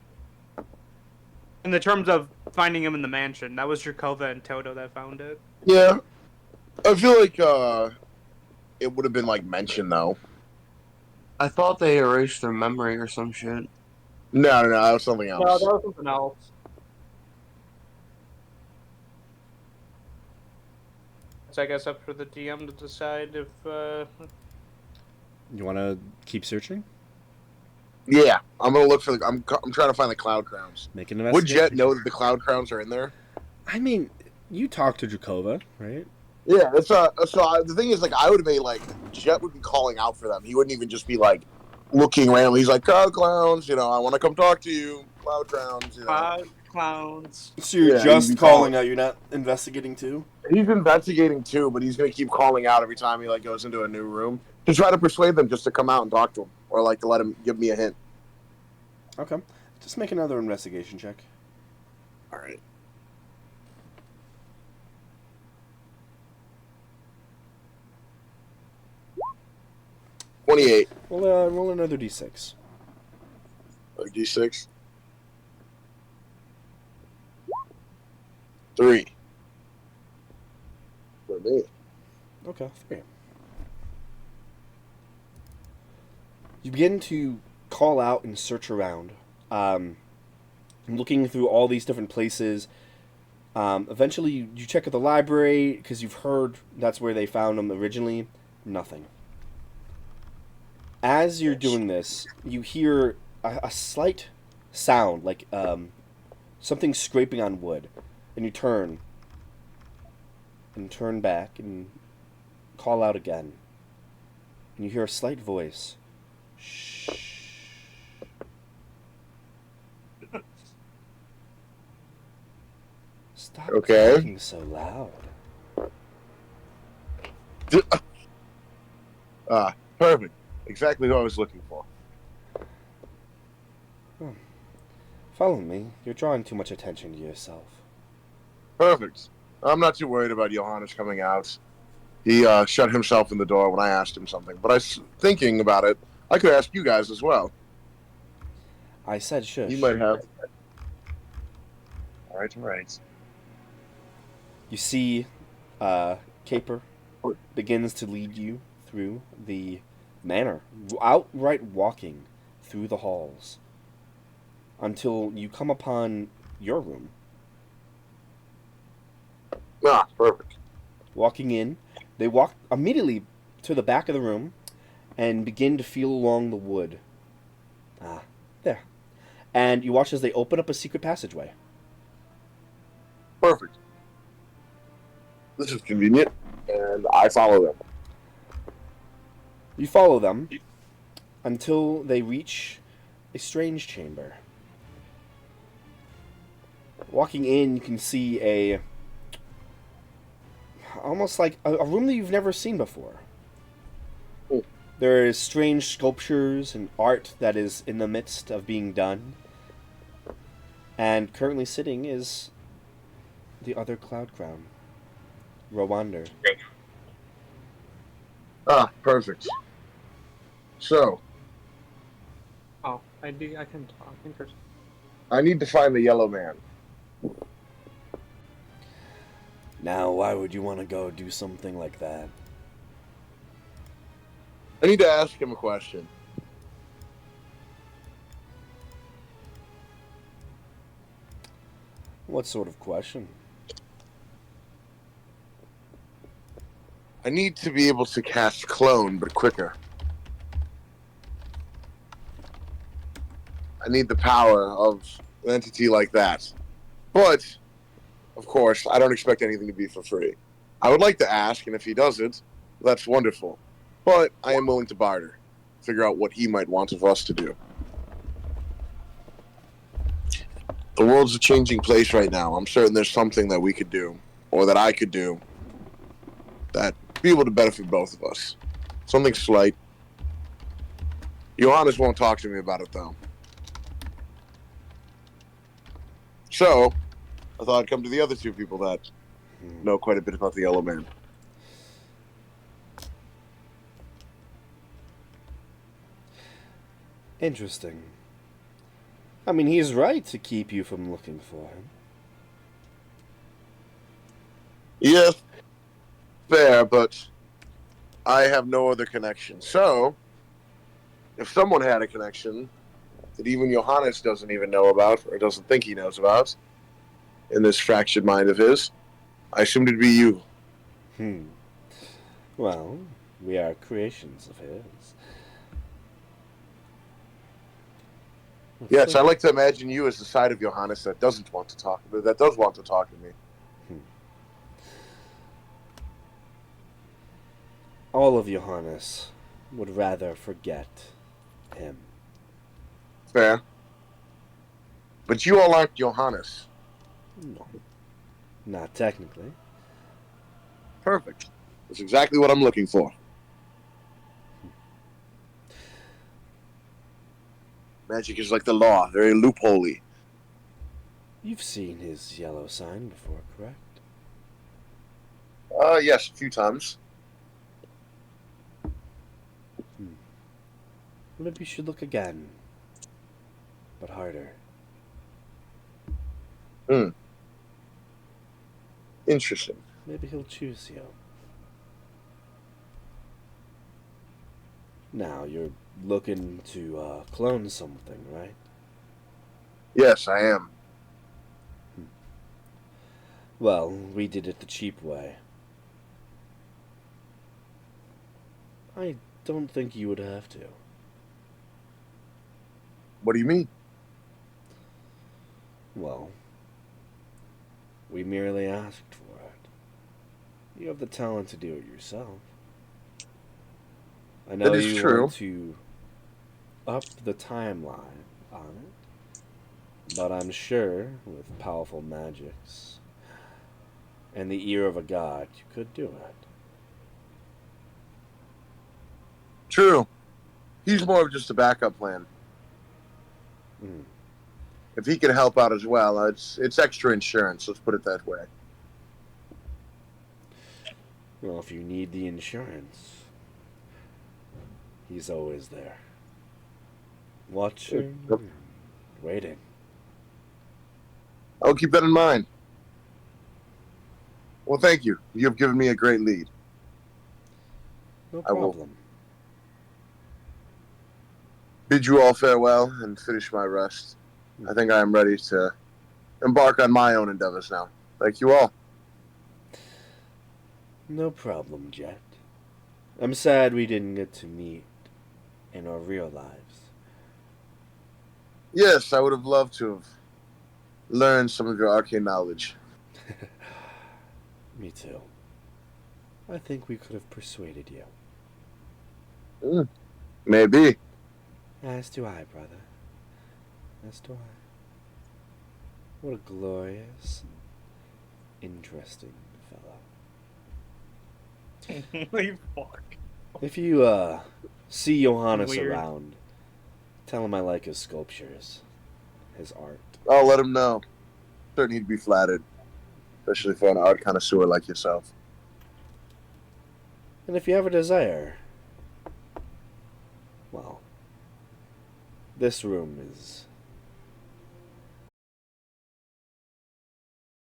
In the terms of finding him in the mansion, that was Jakova and Toto that found it. Yeah. I feel like it would have been, like, mentioned, though. I thought they erased their memory or some shit. No, that was something else. No, that was something else. So I guess up for the DM to decide if, You want to keep searching? Yeah, I'm going to look for I'm trying to find the Cloud Crowns. Make an Would investigation. Jet know that the Cloud Crowns are in there? I mean, you talked to Jakova, right? Yeah, that's the thing is, like, I would have made, like, Jet would be calling out for them. He wouldn't even just be, like, looking randomly. He's like, Cloud Clowns, I want to come talk to you. Cloud Crowns, Cloud Clowns. So you're Yeah, just you'd be calling out. You're not investigating too. He's investigating, too, but he's going to keep calling out every time he, like, goes into a new room to try to persuade them just to come out and talk to him. Or, like, to let him give me a hint. Okay, just make another investigation check. All right. 28. Roll another d6. Like D6. 3. For me. Okay, 3. You begin to call out and search around, looking through all these different places. Eventually, you check at the library because you've heard that's where they found them originally. Nothing. As you're doing this, you hear a slight sound, like something scraping on wood, and you turn back and call out again, and you hear a slight voice. Shh. Stop talking so loud. Perfect. Exactly what I was looking for. Follow me. You're drawing too much attention to yourself. Perfect. I'm not too worried about Johannes coming out. He shut himself in the door when I asked him something. But thinking about it, I could ask you guys as well. I said shush. You might have. All right. You see, Caper begins to lead you through the manor, outright walking through the halls, until you come upon your room. Ah, perfect. Walking in, they walk immediately to the back of the room and begin to feel along the wood. Ah, there. And you watch as they open up a secret passageway. Perfect. This is convenient, and I follow them. You follow them until they reach a strange chamber. Walking in, you can see almost like a room that you've never seen before. Oh. There is strange sculptures and art that is in the midst of being done. And currently sitting is the other Cloud Crown, Rwander. Ah, perfect. So, Oh, I can talk. Interesting. I need to find the yellow man. Now, why would you want to go do something like that? I need to ask him a question. What sort of question? I need to be able to cast clone, but quicker. I need the power of an entity like that. But, of course, I don't expect anything to be for free. I would like to ask, and if he does it, that's wonderful. But I am willing to barter. Figure out what he might want of us to do. The world's a changing place right now. I'm certain there's something that we could do, or that I could do, that be able to benefit both of us. Something slight. Johannes won't talk to me about it, though. So, I thought I'd come to the other two people that know quite a bit about the Yellow Man. Interesting. I mean, he's right to keep you from looking for him. Yes, fair, but I have no other connection. So, if someone had a connection that even Johannes doesn't even know about, or doesn't think he knows about, in this fractured mind of his, I assumed it'd be you. Well, we are creations of his. Yes, I like to imagine you as the side of Johannes that doesn't want to talk, that does want to talk to me. All of Johannes would rather forget him. Fair. But you all aren't Johannes. No, not technically. Perfect. That's exactly what I'm looking for. Magic is like the law, very loopholey. You've seen his yellow sign before, correct? Yes, a few times. Maybe you should look again. But harder. Interesting. Maybe he'll choose you. Now, you're looking to clone something, right? Yes, I am. Well, we did it the cheap way. I don't think you would have to. What do you mean? Well, we merely asked for it. You have the talent to do it yourself. I know That is you true. want to up the timeline on it, but I'm sure with powerful magics and the ear of a god, you could do it. True. He's more of just a backup plan. Mm. If he can help out as well, it's extra insurance. Let's put it that way. Well, if you need the insurance, he's always there. Watching, and waiting. I'll keep that in mind. Well, thank you. You've given me a great lead. No I will. problem. Bid you all farewell and finish my rest. I think I am ready to embark on my own endeavors now. Thank you all. No problem, Jet. I'm sad we didn't get to meet in our real lives. Yes, I would have loved to have learned some of your arcane knowledge. Me too. I think we could have persuaded you. Maybe. As do I, brother. As do I. What a glorious, interesting fellow. Holy fuck. If you, see Johannes Weird. around, tell him I like his sculptures, his art. I'll let him know. Certainly he'd be flattered. Especially for an art connoisseur like yourself. And if you have a desire, well, this room is